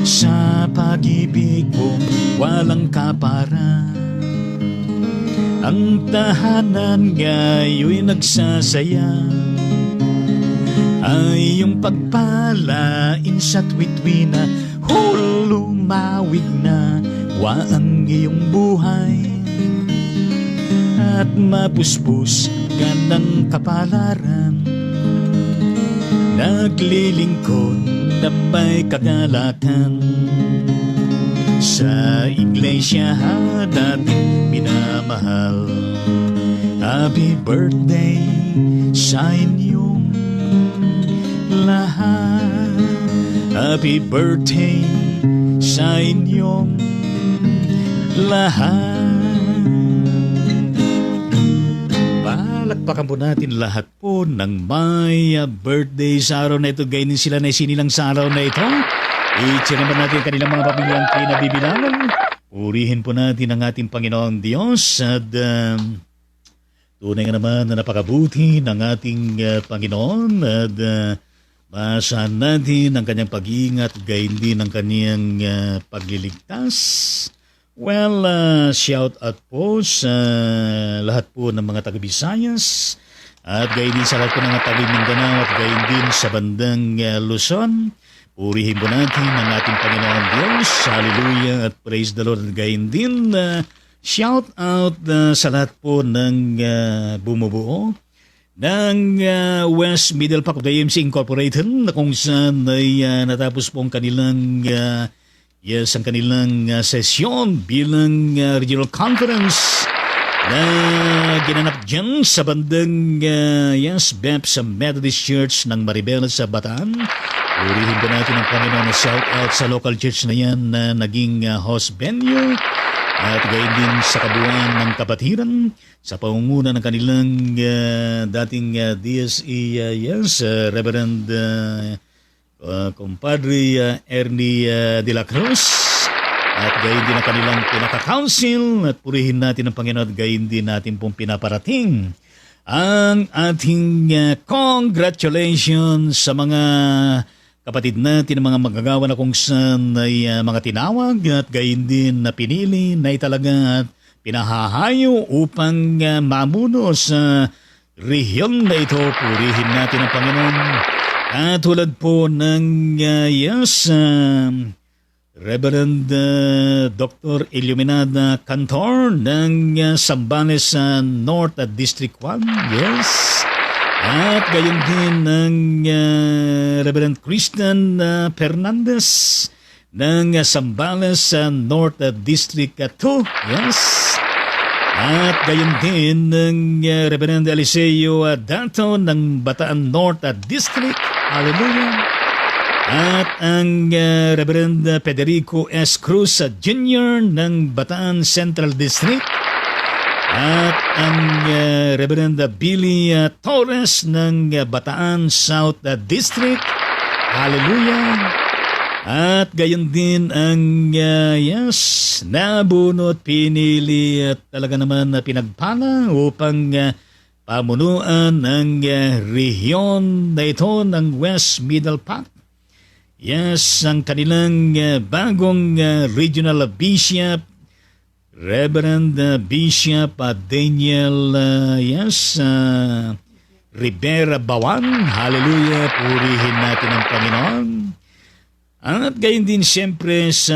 sa pag-ibig mong walang kapara. Ang tahanan ngayon'y nagsasaya, ay iyong pagpalain sa tuwid-tuwina, lumawig na waang iyong buhay, at mapuspos ka ng kapalaran, naglilingkod na may kagalakan, sa iglesia natin minamahal. Happy birthday sa inyong lahat, happy birthday sa inyong lahat. Palakpakan po natin lahat po ng may birthday sa araw na ito. Gayon sila na isinilang sa araw na ito. I-check naman natin kanilang mga pamilyang kinabibilangan. Purihin po natin ang ating Panginoong Diyos at tunay nga naman na napakabuti ng ating Panginoon at maasahan natin ang kanyang pag-iingat gayon din ang kanyang pagliligtas. Well, shout out po sa lahat po ng mga taga-Visayas At gayon din sa lahat po ng tabi Mindanao at gayon din sa bandang Luzon. Purihin po natin ang ating Panginoon Diyos. Hallelujah at praise the Lord. At gayon din, shout out sa lahat po ng bumubuo ng West Middle Park of the AMC Incorporated na kung saan ay natapos po ang kanilang ang kanilang sesyon bilang regional conference na ginanap dyan sa bandang BEPS sa Methodist Church ng Maribel sa Bataan. Purihin po natin ang Panginoon na shout out sa local church na yan na naging host venue at gayon din sa kabuuan ng kapatiran sa pangunguna ng kanilang dating DSE Reverend Compadre Ernie de la Cruz at gayon din ang kanilang pinaka-council at purihin natin ang Panginoon at gayon din natin pong pinaparating ang ating congratulations sa mga kapatid natin, mga magagawa na kung saan ay mga tinawag at gayon din na pinili na italaga at pinahahayo upang mamuno sa rehiyon na ito. Purihin natin ang Panginoon. At tulad po ng Reverend Dr. Iluminada Cantor ng Sambales North District 1. Yes. At gayon din ng Reverend Christian Fernandez ng Sambales North District 2. Yes. At gayon din ng Reverend Eliseo Dato ng Bataan North District. Hallelujah. At ang Reverend Federico S. Cruz Jr. ng Bataan Central District. At ang Reverend Billy Torres ng Bataan South District. Hallelujah. At gayon din ang nabunot, pinili at talaga naman pinagpala upang pamunuan ng rehiyon na ito ng West Middle Park. Yes, ang kanilang bagong regional bishop, Reverend Bishop Daniel Rivera Bawan. Hallelujah, purihin natin ang Panginoon. At gayon din siyempre sa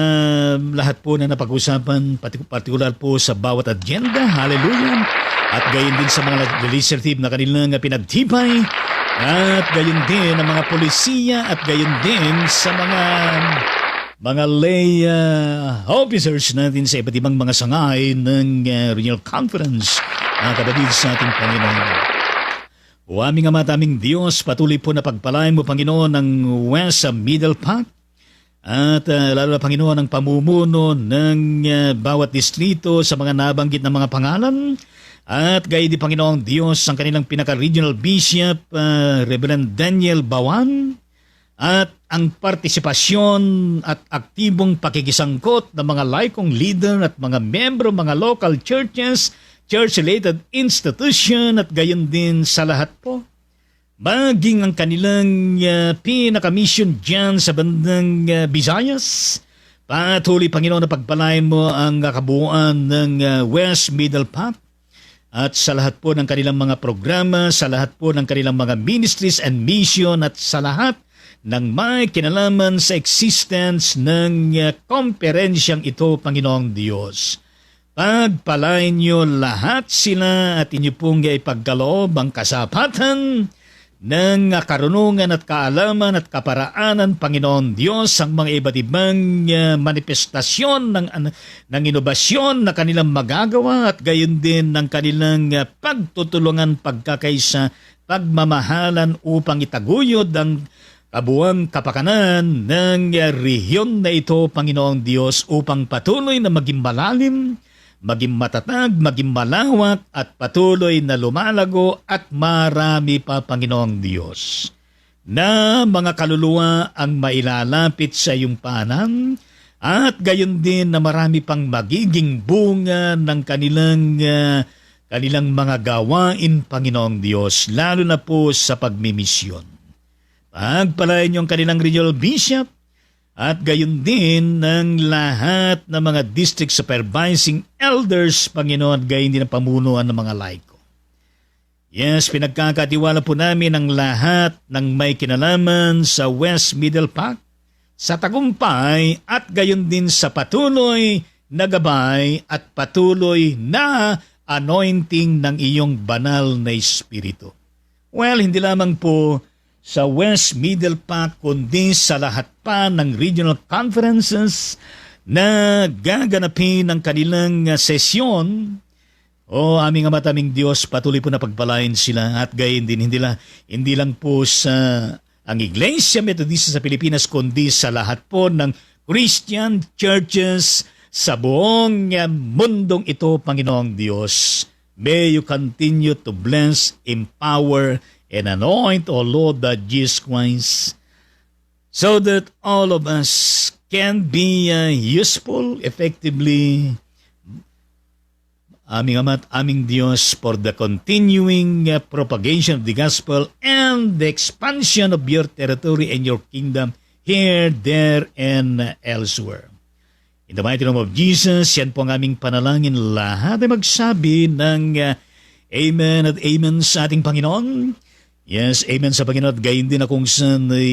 lahat po na napag-usapan, partikular po sa bawat agenda. Hallelujah. At gayon din sa mga legislative na kanilang pinagtibay. At gayon din ang mga polisiya at gayon din sa mga lay officers natin sa iba't ibang mga sangay ng regional conference na kapatid sa ating Panginoon. O aming Ama, aming Diyos, patuloy po na pagpalain mo, Panginoon, ng West Middle Park at lalo na, Panginoon, ang pamumuno ng bawat distrito sa mga nabanggit na mga pangalan. At gayon din, Panginoong Diyos, ang kanilang pinaka-regional bishop, Reverend Daniel Bawan, at ang partisipasyon at aktibong pakikisangkot ng mga laikong leader at mga membro, mga local churches, church-related institution at gayon din sa lahat po. Maging ang kanilang pinaka-mission dyan sa bandang Visayas. Patuloy, Panginoon, na pagpalain mo ang kabuuan ng West Middle Park. At sa lahat po ng kanilang mga programa, sa lahat po ng kanilang mga ministries and mission at sa lahat ng may kinalaman sa existence ng komperensyang ito, Panginoong Diyos. Pagpalain niyo lahat sila at inyo pong ipagkaloob ang kasapatan ng karunungan at kaalaman at kaparaanan, Panginoon Diyos, ang mga iba't ibang manifestasyon ng inobasyon na kanilang magagawa at gayon din ng kanilang pagtutulungan, pagkakaisa, pagmamahalan upang itaguyod ang kabuang kapakanan ng rehiyon na ito, Panginoong Diyos, upang patuloy na maging malalim, maging matatag, maging malawak at patuloy na lumalago at marami pa, Panginoong Diyos, na mga kaluluwa ang mailalapit sa iyong paanan at gayon din na marami pang magiging bunga ng kanilang mga gawain, Panginoong Diyos, lalo na po sa pagmimisyon. Pagpalain niyo ang kanilang regional bishop at gayon din ng lahat ng mga district supervising elders, Panginoon, at gayon din ang pamunuan ng mga laiko. Yes, pinagkakatiwala po namin ang lahat ng may kinalaman sa West Middle Park, sa tagumpay at gayon din sa patuloy na gabay at patuloy na anointing ng iyong banal na Espiritu. Well, hindi lamang po sa West Middle Park kundi sa lahat pa ng regional conferences na gaganapin ang kanilang sesyon. O aming Ama, aming Diyos, patuloy po na pagpalain sila at gayon din hindi lang po sa ang Iglesia Metodista sa Pilipinas kundi sa lahat po ng Christian churches sa buong mundong ito, Panginoong Diyos. May you continue to bless, empower, and anoint, O Lord, that Jesus Christ, so that all of us can be useful, effectively, aming Ama at aming Diyos, for the continuing propagation of the gospel and the expansion of your territory and your kingdom here, there, and elsewhere. In the mighty name of Jesus, yan po ang aming panalangin. Lahat ay magsabi ng Amen at Amen sa ating Panginoon. Yes, Amen sa Panginoon. At gayon din akong saan ay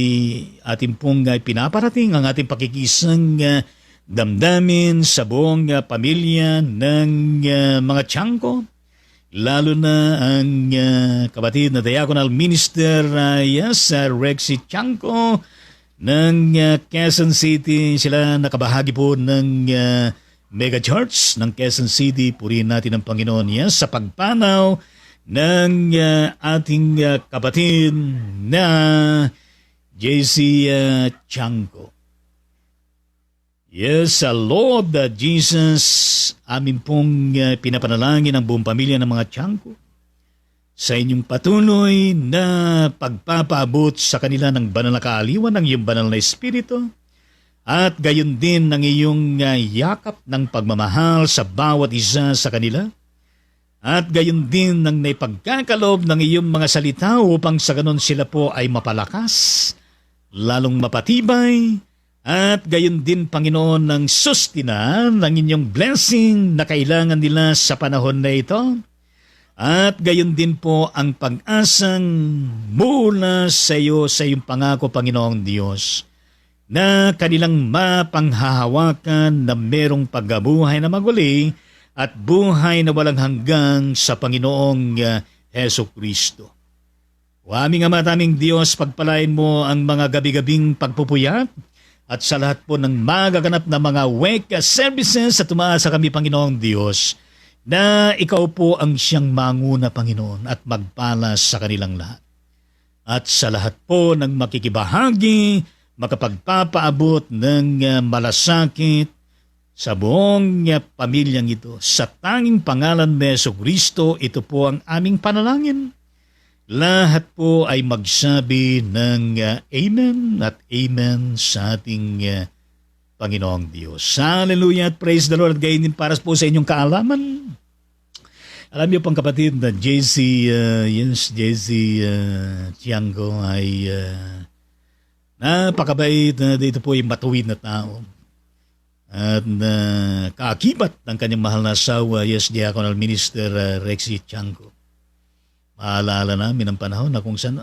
ating pong pinaparating ang ating pakikisang damdamin sa buong pamilya ng mga Tiangco, lalo na ang kapatid na diaconal minister, Rexy Tiangco ng Quezon City. Sila nakabahagi po ng mega church ng Quezon City. Purihin natin ang Panginoon sa pagpanaw ng ating kapatid na JC Tiangco. Yes, Lord Jesus, amin pong pinapanalangin ang buong pamilya ng mga Tiangco sa inyong patuloy na pagpapaabot sa kanila ng banal na kaaliwan ng iyong banal na Espiritu at gayon din ng iyong yakap ng pagmamahal sa bawat isa sa kanila at gayon din ng naipagkakalob ng iyong mga salita upang sa ganon sila po ay mapalakas, lalong mapatibay, at gayon din, Panginoon, ng sustina ng inyong blessing na kailangan nila sa panahon na ito. At gayon din po ang pag-asang mula sa iyo, sa iyong pangako, Panginoong Diyos, na kanilang mapanghahawakan na merong pagkabuhay na maguli at buhay na walang hanggang sa Panginoong Heso Kristo. O aming Ama at aming Diyos, pagpalain mo ang mga gabi-gabing pagpupuyat at sa lahat po ng magaganap na mga wake services sa tumaasa kami, Panginoong Diyos, na ikaw po ang siyang manguna, Panginoon, at magpalas sa kanilang lahat. At sa lahat po ng makikibahagi, makapagpapaabot ng malasakit sa buong pamilyang ito. Sa tanging pangalan ni Jesucristo, ito po ang aming panalangin. Lahat po ay magsabi ng Amen at Amen sa ating Panginoong Diyos. Hallelujah at praise the Lord. At gayon din para po sa inyong kaalaman. Alam niyo pang kapatid na JC Tiangco ay napakabait na dito po ay matuwid na tao. At kaakibat ng kanyang mahal na asawa, Diaconal Minister Rexy Tiangco. Maalala namin ang panahon na kung saan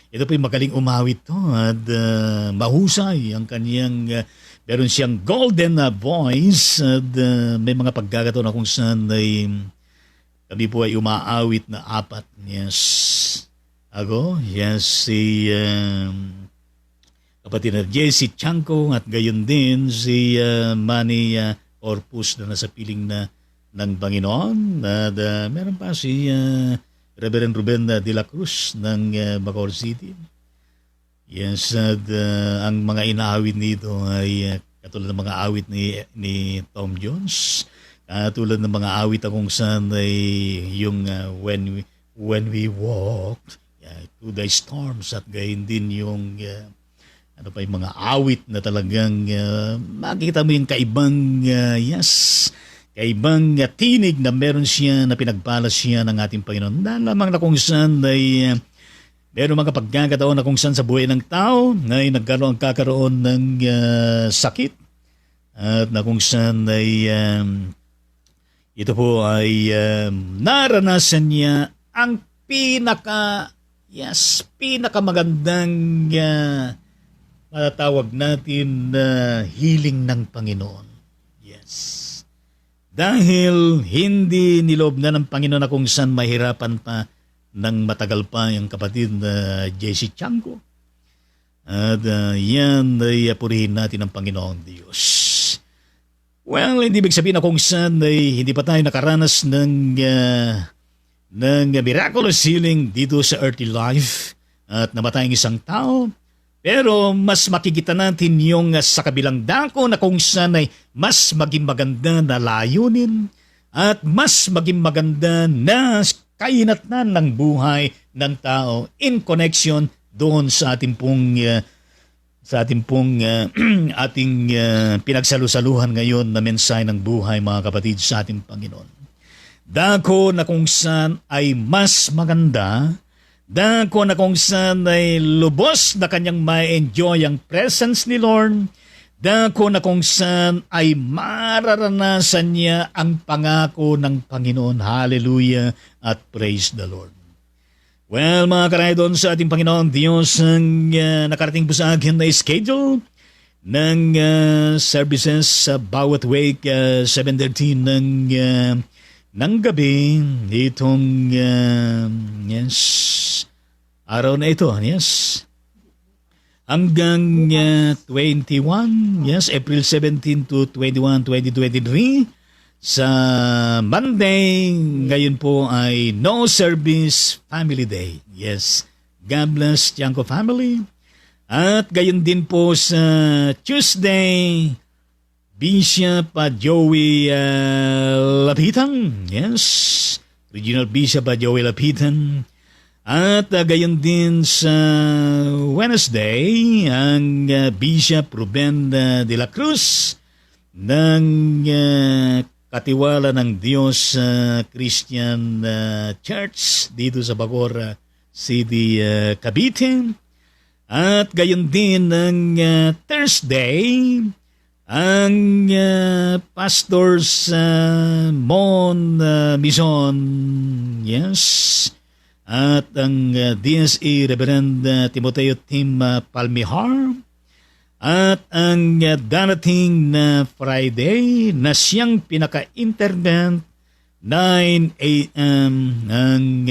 ito po yung magaling umawit to at mahusay ang kanyang meron siyang golden voice at may mga pagkakataon na kung saan ay kami po ay umaawit na apat. Yes. Si kapatid na Jesse Tiangco at gayon din si Manny Orpus na nasa piling na ng Panginoon at meron pa si Reverend Ruben de la Cruz ng Bacoor City. Yes, at ang mga inaawit nito ay katulad ng mga awit ni Tom Jones, katulad ng mga awit akong saan ay yung when we walk through the storms at gayon din yung yung mga awit na talagang makikita mo yung kaibang kaibang tinig na meron siya na pinagpalas siya ng ating Panginoon. Dahil lamang na kung saan ay meron mga pagkakataon na kung saan sa buhay ng tao ay kakaroon ng sakit at na kung saan ay ito po ay naranasan niya ang pinakamagandang matatawag natin na healing ng Panginoon. Yes. Dahil hindi nilob na ng Panginoon na kung saan mahirapan pa ng matagal pa yung kapatid na JC Chango. At yan ay purihin natin ang Panginoong Diyos. Well, hindi ibig sabihin na kung saan ay hindi pa tayo nakaranas ng miraculous healing dito sa earthly life at namatay ang isang tao. Pero mas makikita natin yung sa kabilang dako na kung saan ay mas maging maganda na layunin at mas maging maganda na kainatnan ng buhay ng tao in connection doon sa ating pong ating pinagsalusaluhan ngayon na mensahe ng buhay, mga kapatid, sa ating Panginoon. Dako na kung saan ay mas maganda, dako na kung saan ay lubos na kanyang ma-enjoy ang presence ni Lord, dako na kung saan ay mararanasan niya ang pangako ng Panginoon. Hallelujah at praise the Lord. Well, mga karaydon, sa ating Panginoon Diyos, ang nakarating po sa akin na schedule ng services sa bawat week, 7:30 ng gabi, itong araw na ito, hanggang 21, April 17 to 21, 2023. Sa Monday, ngayon po ay No Service Family Day. Yes, God bless Tiangco family. At gayon din po sa Tuesday, Bishop Joey Lapitan. Yes, Regional Bishop Joey Lapitan. At gayon din sa Wednesday, ang Bishop Ruben de la Cruz ng Katiwala ng Diyos Christian Church dito sa Bacoor City, Cavite. At gayon din ng Thursday, ang pastors Mon Mison, yes, at ang DSE Reverend Timoteo Tim Palmihar. At ang darating na Friday na siyang pinaka-internet 9 a.m. ang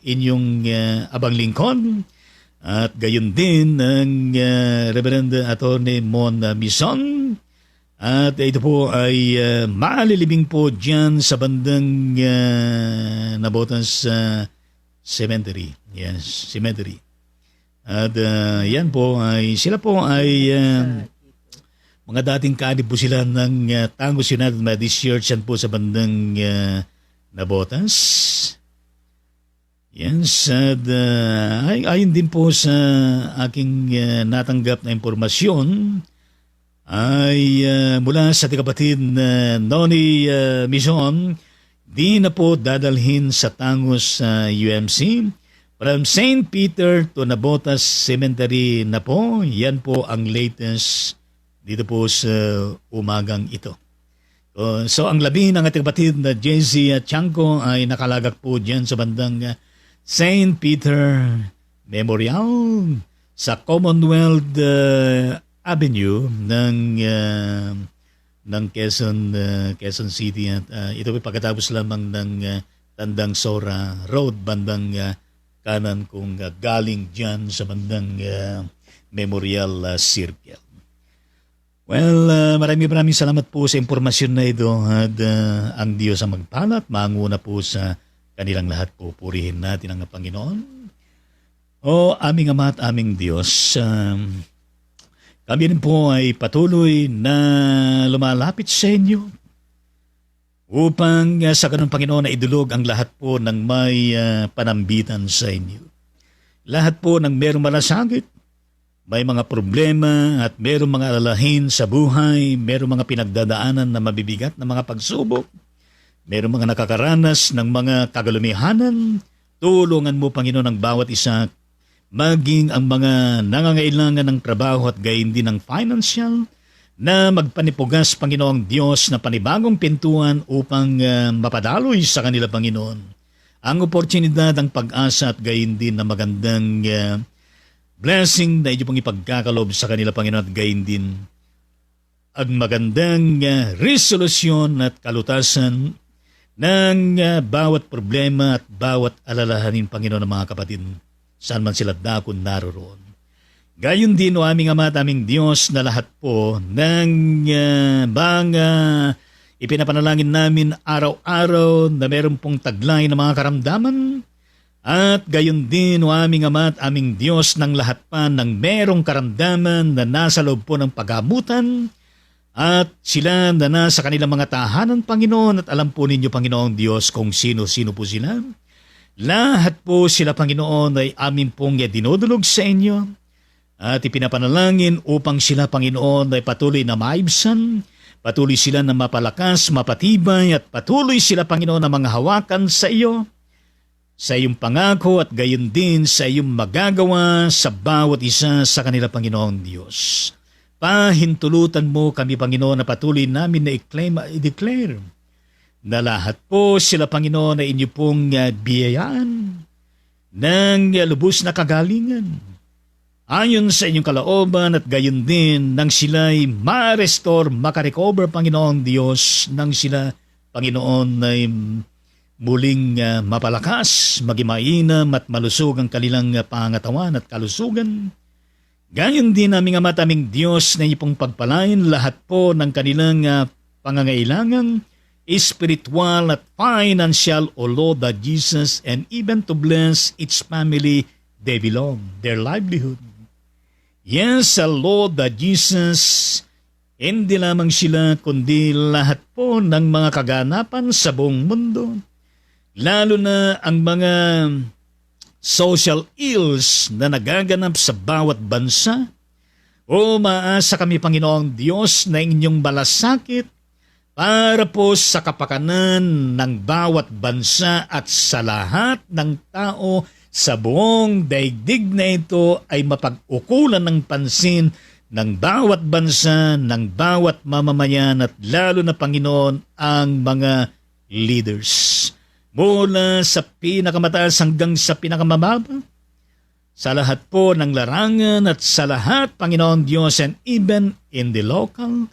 inyong abang lingkod. At gayon din ang Reverend Atty. Mon Mison. At ito po ay maalilibing po dyan sa bandang Nabotas Cemetery. Yes, cemetery. At yan po ay sila po ay mga dating kaanib po sila ng Tangos United Methodist Church yan po sa bandang Nabotas. Yes, at ayon din po sa aking natanggap na impormasyon ay mula sa kapatid na Noni Mison, di na po dadalhin sa Tangos UMC. From St. Peter to Nabotas Cemetery na po, yan po ang latest dito po sa umagang ito. So ang labi ng ating kapatid na JC Chango ay nakalagak po dyan sa bandang St. Peter Memorial sa Commonwealth Avenue ng Quezon City. At ito po pagkatapos lamang ng Tandang Sora Road, bandang kanan kung galing dyan sa bandang Memorial Circle. Well, maraming salamat po sa impormasyon na ito at ang Diyos ang magpalat, manguna po sa kanilang lahat po. Purihin natin ang Panginoon. O aming Ama at aming Diyos, kami rin po ay patuloy na lumalapit sa inyo upang sa ganun Panginoon na idulog ang lahat po ng may panambitan sa inyo. Lahat po ng merong malasakit, may mga problema at merong mga alalahin sa buhay, merong mga pinagdadaanan na mabibigat na mga pagsubok, merong mga nakakaranas ng mga kagalumihanan, tulungan mo Panginoon ang bawat isa, maging ang mga nangangailangan ng trabaho at gayon din ng financial, na magpanipugas, Panginoong Diyos, na panibagong pintuan upang mapadaloy sa kanila, Panginoon. ang oportunidad, ang pag-asa at gayon din na magandang blessing na inyo pong ipagkakalob sa kanila, Panginoon, at gayon din ang magandang resolusyon at kalutasan ng bawat problema at bawat alalahanin, Panginoon, ng mga kapatid, saan man sila dakon naroroon. Gayon din, o aming Ama at aming Diyos, na lahat po ng mga ipinapanalangin namin araw-araw na meron pong taglay ng mga karamdaman, at gayon din, o aming Ama at aming Diyos, ng lahat pa ng merong karamdaman na nasa loob po ng paggamutan, at sila na nasa kanilang mga tahanan, Panginoon, at alam po ninyo, Panginoon Diyos, kung sino-sino po sila. Lahat po sila, Panginoon, ay amin pong dinudulog sa inyo at ipinapanalangin upang sila, Panginoon, ay patuloy na maibsan, patuloy sila na mapalakas, mapatibay, at patuloy sila, Panginoon, na mga hawakan sa iyo, sa iyong pangako, at gayon din sa iyong magagawa sa bawat isa sa kanila, Panginoon Diyos. Pahintulutan mo kami, Panginoon, na patuloy namin na i-claim, i-declare na lahat po sila, Panginoon, na inyo pong biyayaan ng lubos na kagalingan ayon sa inyong kalooban, at gayon din nang sila'y ma-restore, makarecover, Panginoon Diyos, nang sila, Panginoon, ay muling mapalakas, maging mainam at malusog ang kanilang pangatawan at kalusugan. Gayon din aming Ama at aming Diyos na iyong pagpalain lahat po ng kanilang pangangailangan, spiritual at financial, O Lord that Jesus, and even to bless each family they belong, their livelihood. Yes, Lord that Jesus, hindi lamang sila kundi lahat po ng mga kaganapan sa buong mundo, lalo na ang mga social ills na nagaganap sa bawat bansa. O maasa kami, Panginoong Diyos, na inyong malasakit para po sa kapakanan ng bawat bansa at sa lahat ng tao sa buong daigdig na ito ay mapag-ukulan ng pansin ng bawat bansa, ng bawat mamamayan, at lalo na, Panginoon, ang mga leaders. Mula sa pinakamataas hanggang sa pinakamababa, sa lahat po ng larangan at sa lahat, Panginoon Diyos, and even in the local,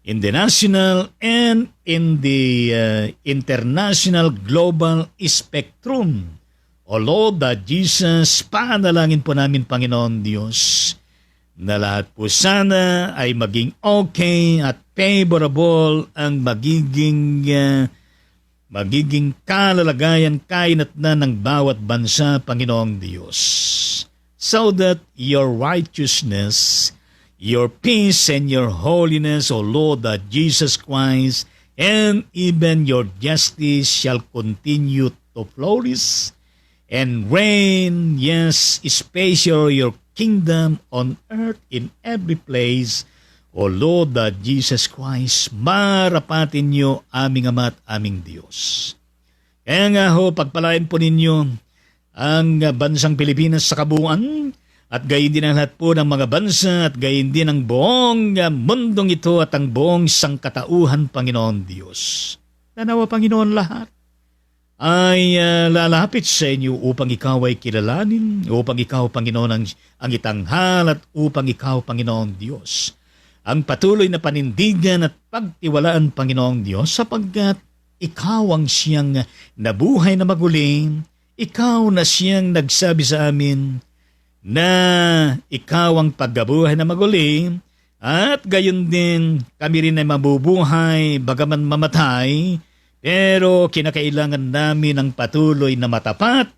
in the national, and in the international global spectrum. O Lord that Jesus, panalangin po namin, Panginoon Diyos, na lahat po sana ay maging okay at favorable ang magiging kalalagayan kainat na ng bawat bansa, Panginoong Diyos. So that your righteousness, your peace, and your holiness, O Lord, that Jesus Christ, and even your justice shall continue to flourish and reign, yes, especially your kingdom on earth in every place, O Lord that Jesus Christ, marapatin niyo aming Ama at aming Diyos. Kaya nga ho, pagpalain po ninyo ang bansang Pilipinas sa kabuuan, at gayon din ang lahat po ng mga bansa, at gayon din ang buong mundong ito at ang buong sangkatauhan, Panginoon Diyos. Nanawa, Panginoon, lahat ay lalapit sa inyo upang ikaw ay kilalanin, upang ikaw, Panginoon, ang itanghal, at upang ikaw, Panginoon Diyos, ang patuloy na panindigan at pagtiwalaan, Panginoong Diyos, sapagkat ikaw ang siyang nabuhay na maguli, ikaw na siyang nagsabi sa amin na ikaw ang paggabuhay na maguli, at gayon din kami rin ay mabubuhay bagaman mamatay, pero kinakailangan namin ang patuloy na matapat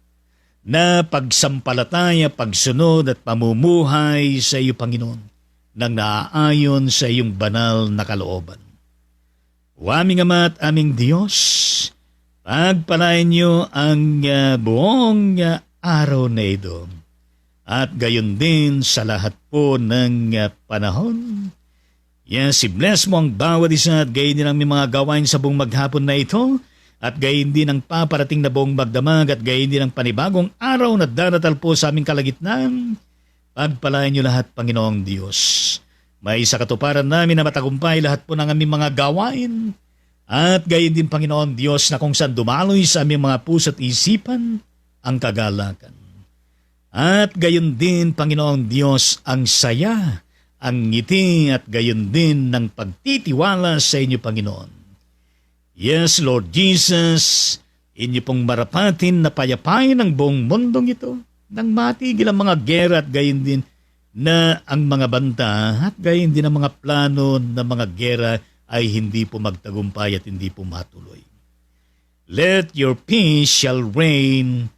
na pagsampalataya, pagsunod at pamumuhay sa iyo, Panginoon, nang naaayon sa iyong banal na kalooban. O aming Ama at aming Diyos, pagpalain niyo ang buong araw na ito, at gayon din sa lahat po ng panahon. Yes, i-bless mo ang bawat isa, at gayon din ang mga gawain sa buong maghapon na ito, at gayon din ang paparating na buong magdamag, at gayon din ang panibagong araw na daratal po sa aming kalagitnaan. Pagpalain niyo lahat, Panginoong Diyos. May sa katuparan namin na matagumpay lahat po ng aming mga gawain, At gayon din, Panginoon Diyos, na kung saan dumaloy sa aming mga puso at isipan ang kagalakan. At gayon din, Panginoon Diyos, ang saya, ang ngiti at gayon din ng pagtitiwala sa inyo, Panginoon. Yes, Lord Jesus, inyo pong marapatin na payapain ang buong mundong ito nang matigil ang mga gera at gayon din na ang mga banta at gayon din ang mga plano ng mga gera ay hindi po magtagumpay at hindi po matuloy. Let your peace shall reign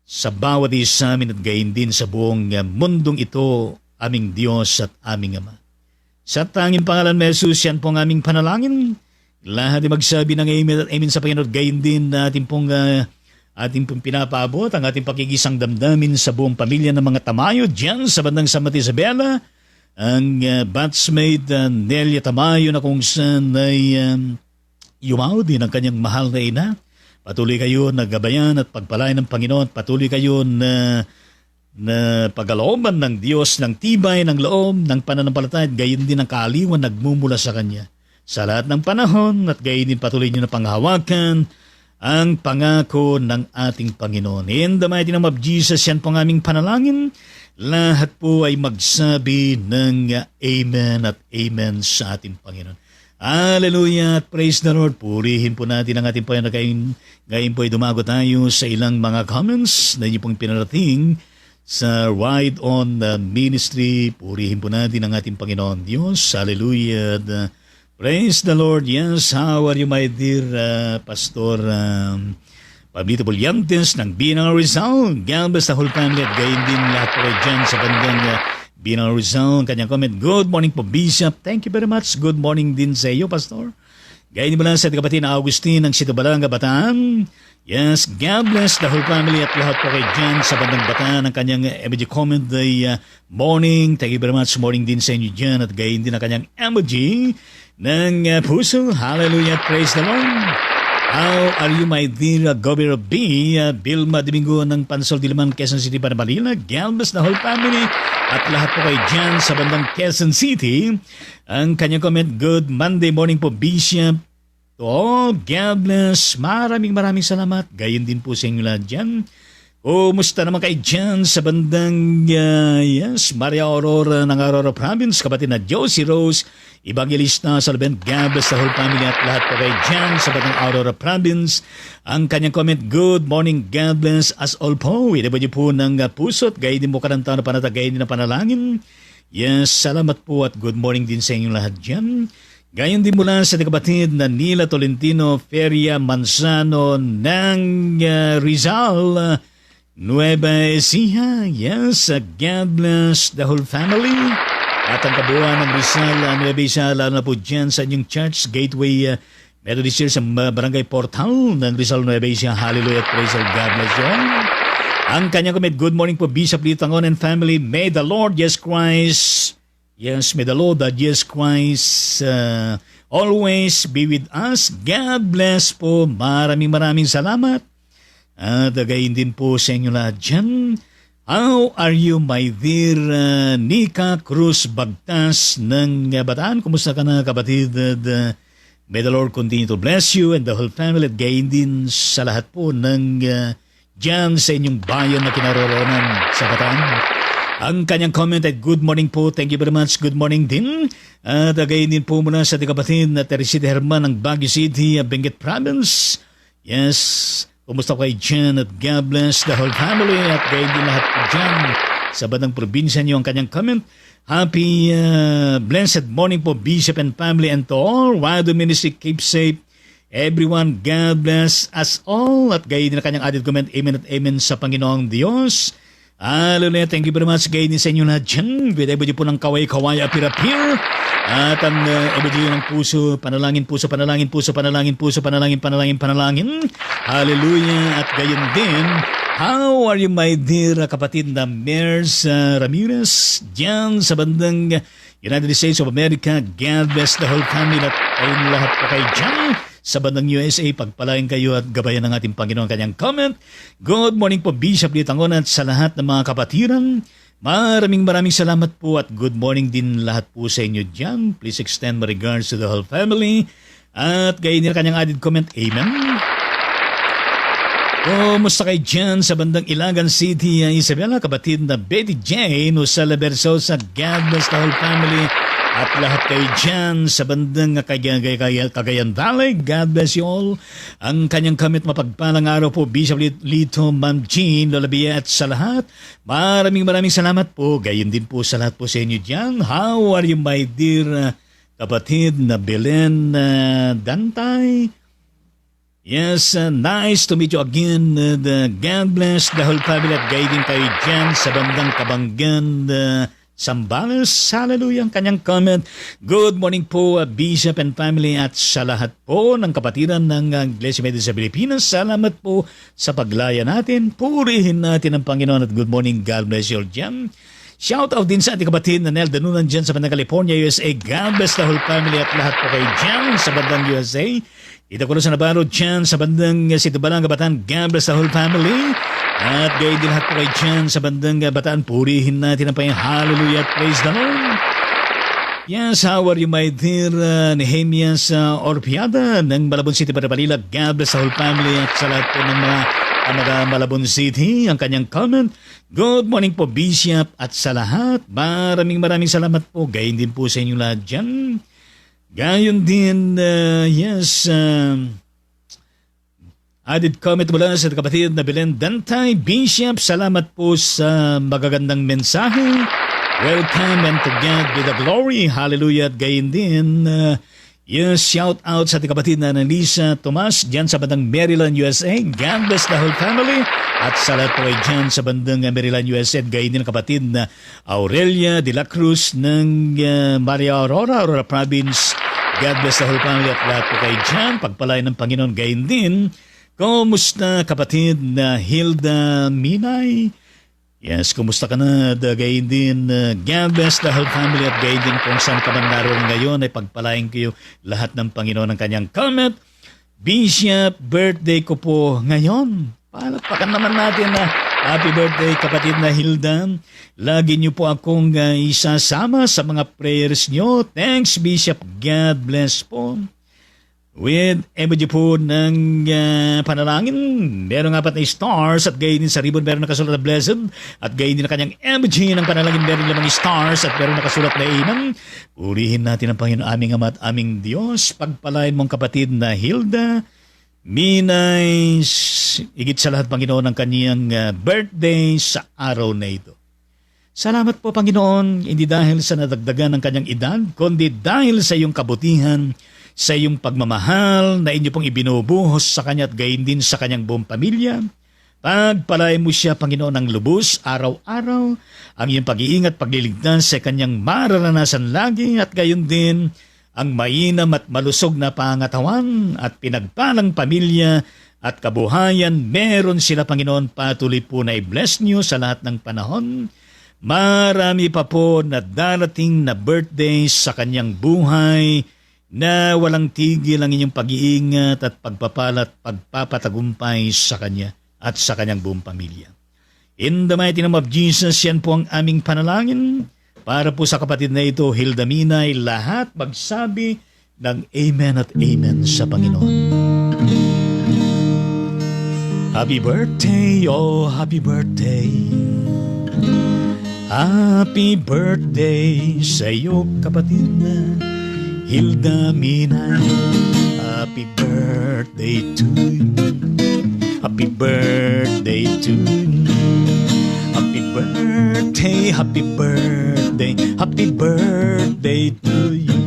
sa bawat isa amin at gayon din sa buong mundong ito, aming Diyos at aming Ama. Sa tanging pangalan ni Jesus, yan po ang aming panalangin. Lahat ay magsabi ng amen at amen sa Panginoon. Gayon din na ating pong pinapaabot ang ating pakigisang damdamin sa buong pamilya ng mga Tamayo dyan sa bandang San Mateo Isabela. Ang batchmate Nelia Tamayo na kung saan ay yumaw din ang kanyang mahal na ina. Patuloy kayo na gabayan at pagpalain ng Panginoon. Patuloy kayo na pagalooban ng Diyos ng tibay ng loob ng pananampalataya at gayon din ang kaaliwan nagmumula sa Kanya. Sa lahat ng panahon at gayon din patuloy niyo na panghawakan ang pangako ng ating Panginoon. In the mighty name of Jesus, yan po ang aming panalangin. Lahat po ay magsabi ng amen at amen sa ating Panginoon. Hallelujah at praise the Lord. Purihin po natin ang ating Panginoon. Ngayon po ay dumago tayo sa ilang mga comments na inyo pong pinarating sa Ride On Ministry. Purihin po natin ang ating Panginoon Diyos. Hallelujah. Praise the Lord. Yes, how are you, my dear Pastor Pablito Bulyantes ng Binang Rizal? God bless the whole family at gayon din lahat po dyan sa bandang Binang Rizal. Kanyang comment, good morning po, Bishop. Thank you very much. Good morning din sa iyo, Pastor. Gayon din mo lang sa kapatid na Augustine ng Sitobalanga, Bataan. Yes, God bless the whole family at lahat po kayo dyan sa bandang Bataan. Ang kanyang emoji comment ay morning. Thank you very much. Morning din sa inyo dyan at gayon din ang kanyang emoji ng puso. Hallelujah. Praise the Lord. How are you, my dear Governor B? Bilma Domingo ng Pansol Diliman, Quezon City, Manila. God bless the whole family at lahat po kayo dyan sa bandang Quezon City. Ang kanyang comment, good Monday morning po, Bishop. God bless. Maraming salamat. Gayon din po sa inyo lahat dyan. Kumusta naman kayo dyan sa bandang Maria Aurora ng Aurora Province, kapatid na Josie Rose, Evangelista Salvent, God bless the whole family at lahat po kayo dyan sa bandang Aurora Province. Ang kanyang comment, good morning, God bless us all po. Inabot niyo po ng puso at gayon din mo karanta na panatagay din na panalangin. Yes, salamat po at good morning din sa inyong lahat dyan. Gayon din mula sa kapatid na Nila Tolentino Feria Manzano ng Rizal, Nueva Ecija. Yes, God bless the whole family. At ang kabuuan ng Rizal, Nueva Ecija, lalo na po dyan sa inyong church, Gateway Methodist Church sa Barangay Portal ng Rizal, Nueva Ecija. Hallelujah, praise the Lord, God bless you all. Ang kanyang comment, good morning po, Bishop Lito Tangon and family. May the Lord Jesus Christ, may the Lord Jesus Christ always be with us. God bless po. Maraming salamat. At gayon din po sa inyo lahat dyan. How are you, my dear Nika Cruz Bagtas ng Bataan? Kumusta ka na, kapatid? May the Lord continue to bless you and the whole family. At gayon din sa lahat po ng dyan sa inyong bayan na kinaroroonan sa Bataan. Ang kanyang comment ay good morning po. Thank you very much. Good morning din. At gayon din po muna sa kapatid na Teresita Herman ng Baguio City, Benguet Province. Yes, kumusta kayo dyan at God bless the whole family at gayon din lahat po dyan sa bandang probinsya niyo. Ang kanyang comment, happy blessed morning po, Bishop and family, and to all Wado Ministry. Keep safe everyone. God bless us all. At gayon din ang kanyang added comment, amen at amen sa Panginoong Diyos. Hallelujah. Thank you very much. Gayon din sa inyo lahat dyan. With everybody po ng kaway-kaway apir-apir. At ang everybody ng puso, panalangin, puso, panalangin, puso, panalangin, puso, panalangin, panalangin, panalangin. Hallelujah. At gayon din, how are you, my dear kapatid na Mers Ramirez dyan sa bandang United States of America? God bless the whole family at ayun lahat po kayo dyan sa bandang USA. Pagpalain kayo at gabayan ng ating Panginoon. Kanyang comment, good morning po, Bishop Litangon at sa lahat ng mga kapatiran. Maraming salamat po at good morning din lahat po sa inyo dyan. Please extend my regards to the whole family. At gayon din ang kanyang added comment, Amen. Kumusta kayo dyan sa bandang Ilagan City, Isabela, kapatid na Betty Jane o sa La Versosa, God bless the whole family. At lahat kayo dyan sa bandang Cagayan Valley, God bless you all. Ang kanyang kamit mapagpalang araw po, Bishop Lito, Ma'am Jean, Lola Bia at sa lahat. Maraming salamat po. Gayon din po sa lahat po sa inyo dyan. How are you, my dear kapatid na Belen Dantay? Yes, nice to meet you again. God bless the whole family at guiding kayo dyan sa bandang Kabanggan, Sambales. Hallelujah, ang kanyang comment. Good morning po, Bishop and family at sa lahat po ng kapatiran ng Iglesia Methodist sa Pilipinas. Salamat po sa paglaya natin. Purihin natin ang Panginoon at good morning. God bless you all dyan. Shout out din sa ating kapatid na Nel Danunan dyan sa bandang California, USA. God bless the whole family at lahat po kayo dyan sa bandang USA. Ito ko sa Navarro dyan sa bandang Situbalang Bataan. God bless the whole family. At gayon din lahat po kayo dyan sa bandang Bataan. Purihin natin ang Panginoon. Hallelujah. Praise the Lord. Yes, how are you, my dear Nehemiah Orpiada ng Malabon City, Parabalila. God bless the whole family at sa lahat po ng mga Malabon City. Ang kanyang comment. Good morning po, Bishop, at sa lahat. Maraming salamat po. Gayon din po sa inyong lahat dyan. Gayon din, added comment mula sa kapatid na Belen Dantay. Bishop, salamat po sa magagandang mensahe. Welcome and to God be the glory. Hallelujah. At gayon din, shout out sa ating kapatid na Lisa Tomas dyan sa bandang Maryland, USA. God bless the whole family. At sa lahat po ay dyan sa bandang Maryland, USA. At gayon din ang kapatid na Aurelia de la Cruz ng Maria Aurora Province. God bless the whole family at lahat po kayo dyan. Pagpalain ng Panginoon. Gayon din, kumusta kapatid na Hilda Minay? Yes, kumusta ka na? Gayon din, God bless the whole family at gayon din kung saan ka man naroon ngayon ay pagpalain kayo lahat ng Panginoon ng kanyang comment. Bishop, birthday ko po ngayon. Palakpakan naman natin na happy birthday kapatid na Hilda. Lagi niyo po akong isasama sa mga prayers niyo. Thanks Bishop, God bless po. With emoji po ng panalangin, meron nga pat na stars at gayon din sa ribbon meron nakasulat na blessed at gayon din na kanyang emoji ng panalangin meron lamang stars at meron nakasulat na amen. Purihin natin ang Panginoon aming Ama at aming Diyos. Pagpalain mong kapatid na Hilda Minay, higit sa lahat Panginoon ang kaniyang birthday sa araw na ito. Salamat po Panginoon, hindi dahil sa nadagdagan ng kanyang edad, kundi dahil sa iyong kabutihan, sa iyong pagmamahal na inyo pong ibinubuhos sa kanya at gayon din sa kanyang buong pamilya. Pagpalain mo siya, Panginoon, ng lubos, araw-araw, ang iyong pag-iingat, pagliligtas sa kanyang mararanasan lagi at gayon din ang mainam at malusog na pangatawan at pinagpalang pamilya at kabuhayan. Meron sila, Panginoon, patuloy po na i-bless niyo sa lahat ng panahon. Marami pa po na darating na birthday sa kanyang buhay, na walang tigil ang inyong pag-iingat at pagpapalat, pagpapatagumpay sa kanya at sa kanyang buong pamilya. In the mighty name of Jesus, yan po ang aming panalangin para po sa kapatid na ito, Hilda Minay. Lahat magsabi ng Amen at Amen sa Panginoon. Happy birthday, oh happy birthday. Happy birthday sa iyo, kapatid na Hilda Minay. Happy birthday to you. Happy birthday to you. Happy birthday, happy birthday, happy birthday to you.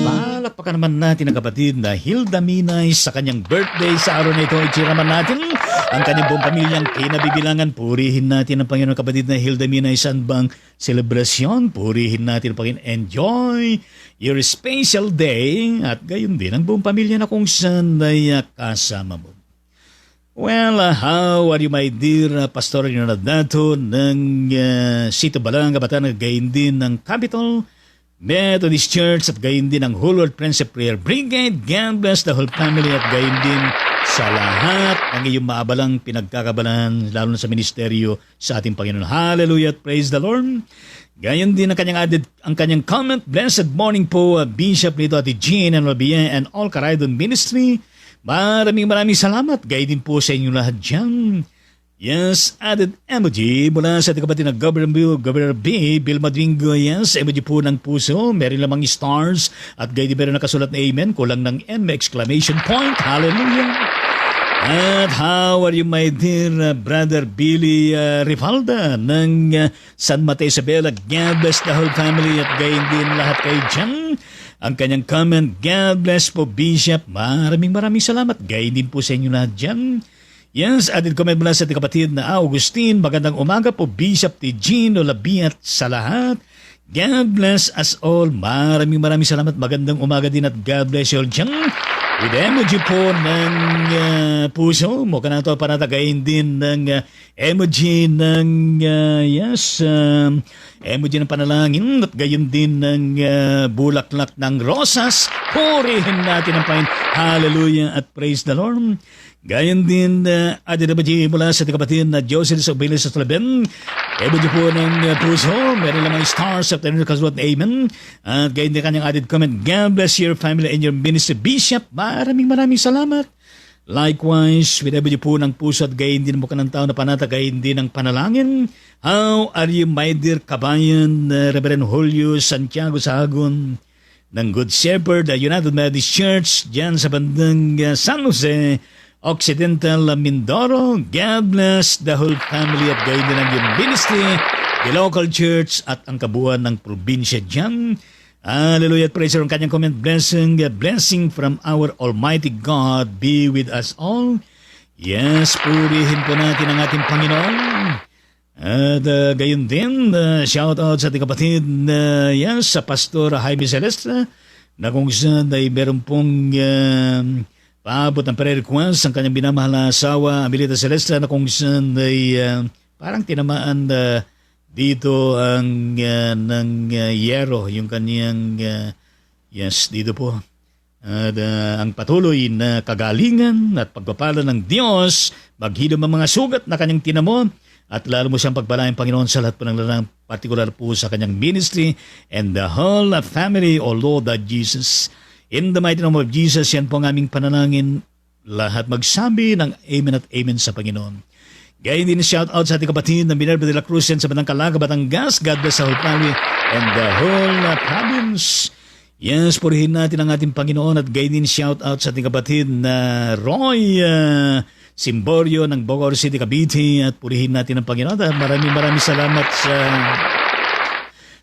Palakpakan naman natin ang kapatid na Hilda Minay sa kanyang birthday sa araw na ito. Ichiraman natin ang kanyang buong pamilyang kinabibilangan. Purihin natin ang Panginoon kapatid na Hilda Minay sa bang selebrasyon. Purihin natin ang Panginoon. Enjoy your special day at gayon din ang buong pamilya na kung saan ay kasama mo. Well, how are you, my dear Pastor Leonardo ng Sito Balanga, Bataan, gayon din ng Capital Methodist Church at gayon din ng Whole World Friendship Prayer Brigade. God bless the whole family at gayon din sa lahat ng iyong maabalang pinagkakabalan, lalo na sa ministeryo sa ating Panginoon. Hallelujah at praise the Lord. Gayon din ang kanyang comment. Blessed morning po, Bishop nito Ate Jean and Rabia and all Karaydon Ministry. Maraming salamat. Gayon din po sa inyo lahat dyan. Yes, added emoji mula sa kapatid na Governor B, Bill Madringo. Yes, emoji po ng puso. Meron lamang stars at gayon din meron nakasulat na amen. Kulang ng M, exclamation point. Hallelujah. At how are you, my dear brother Billy Rifalda ng San Mateo Isabela? God bless the whole family at gayon din lahat kayo dyan. Ang kanyang comment, God bless po Bishop. Maraming salamat. Gayon din po sa inyo lahat dyan. Yes, added comment mula sa kapatid na Augustine. Magandang umaga po Bishop Tijin Olabiat sa lahat. God bless us all. Maraming salamat. Magandang umaga din at God bless you all dyan. With emoji po ng puso. Mukha na ito panatagayin din ng emoji ng emoji ng panalangin at gayon din ng bulaklak ng rosas. Purihin natin ang Panginoon. Hallelujah at praise the Lord. Gayon din, added emoji mula sa kapatid na Joseph Sobelis sa Tulaben. Emoji po ng puso. Meron lamang stars at kasulat na amen. At gayon din kanyang added comment, God bless your family and your ministry, Bishop. Maraming salamat. Likewise, with emoji po ng puso at gayon din mo ka ng tao na panata, gayon din ang panalangin. How are you, my dear kabayan, Reverend Julio Santiago Sahagon ng Good Shepherd, United Methodist Church, dyan sa bandang San Jose, Occidental Mindoro. God bless the whole family at gayon din ang yung ministry, the local church at ang kabuuan ng probinsya dyan. Hallelujah at praise ang kanyang comment. Blessing from our Almighty God be with us all. Yes, purihin po natin ang ating Panginoon. At gayon din, shout out sa ating kapatid sa Pastor Jaime Celestra na kung saan ay meron pong paabot ng prayer request ang kanyang binamahal na asawa, Amelita Celestra, na kung saan ay parang tinamaan dito ang ng yero, yung kanyang dito po. At ang patuloy na kagalingan at pagpapala ng Diyos, maghilom ang mga sugat na kanyang tinamo at lalo mo siyang pagpalain, Panginoon, sa lahat po ng lalang, partikular po sa kanyang ministry and the whole family, O Lord Jesus. In the mighty name of Jesus, yan po ang aming panalangin. Lahat magsabi ng amen at amen sa Panginoon. Gayon din shout out sa ating kapatid na Minerva de la Cruz sa Batang Calaga, Batangas. God bless the whole family and the whole province. Yes, purihin natin ang ating Panginoon at gayon din shout out sa ating kapatid na Roy Simborio ng Bogor City, Cavite, at purihin natin ang Panginoon. Maraming salamat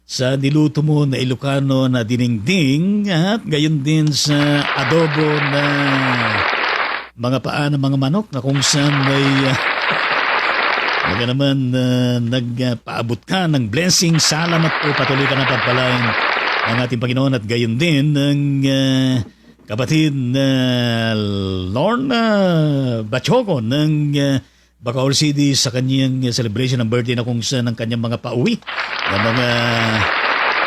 sa niluto mo na Ilocano na dinengding at gayon din sa adobo na mga paa ng mga manok na kung saan may nagpaabot ka ng blessing. Salamat po, patuloy ka na pagpalain ng ating Panginoon at gayon din ng kapatid na Lorna Bachoco ng Bacoor City sa kanyang celebration ng birthday na kung saan ang kanyang mga pauwi ng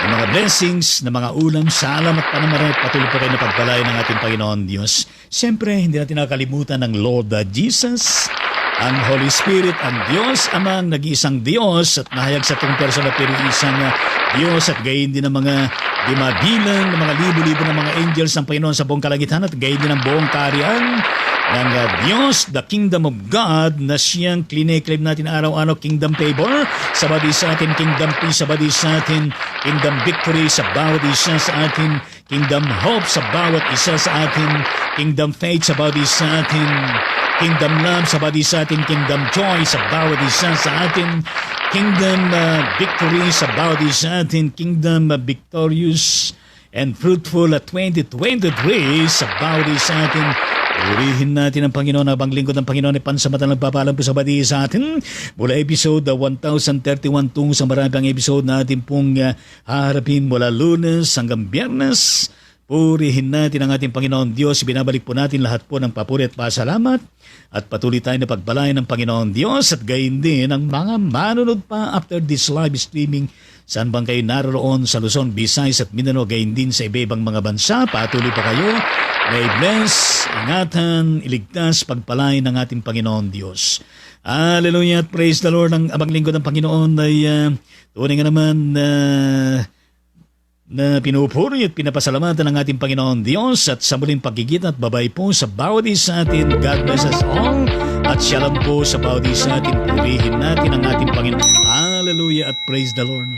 mga blessings, ng mga ulam. Salamat pa naman at patuloy po kayo na pagpalain ng ating Panginoon Diyos. Siyempre, hindi natin nakakalimutan ng Lord Jesus, ang Holy Spirit, ang Diyos Amang nag-iisang Diyos at nahayag sa itong personal pero isang Diyos at gayon din ng mga di mabilang ng mga libo-libo ng mga angels ng Panginoon sa buong kalangitan at gayon din ang buong kaharian ng Diyos, the Kingdom of God na siyang kliniklaim natin araw-araw, Kingdom Favor sa bawat isa atin, Kingdom Peace sa bawat isa atin, Kingdom Victory sa bawat isa sa atin, Kingdom Hope sa bawat isa sa atin, Kingdom Faith sa bawat isa atin, Kingdom Love sa bawat isa atin, Kingdom Joy sa bawat isa sa atin, Kingdom Victory sa bawat isa atin, Kingdom Victorious and Fruitful 2023 sa bawat isa atin. Purihin natin ang Panginoon habang lingkod ng Panginoon ay pansamantalang nagpapalam po sa bati sa atin. Mula episode 1031 tung sa maraming episode natin pong haharapin mula Lunes hanggang Biyernes. Purihin natin ang ating Panginoon Diyos. Binabalik po natin lahat po ng papuri at pasalamat at patuloy tayo na pagbalayan ng Panginoon Diyos at gayon din ang mga manunod pa after this live streaming. Saan bang kayo naroon sa Luzon, Visayas at Mindanao, gayon din sa iba-ibang mga bansa. Patuloy pa kayo. May bless, ingatan, iligtas, pagpalain ng ating Panginoon Diyos. Hallelujah at praise the Lord. Ang abang lingkod ng Panginoon ay tunay nga naman na pinupuri at pinapasalamatan ng ating Panginoon Diyos at sa muling pagigit at babay po sa bawat isa atin. God bless us all at shalom po sa bawat isa atin. Purihin natin ang ating Panginoon. Hallelujah at praise the Lord.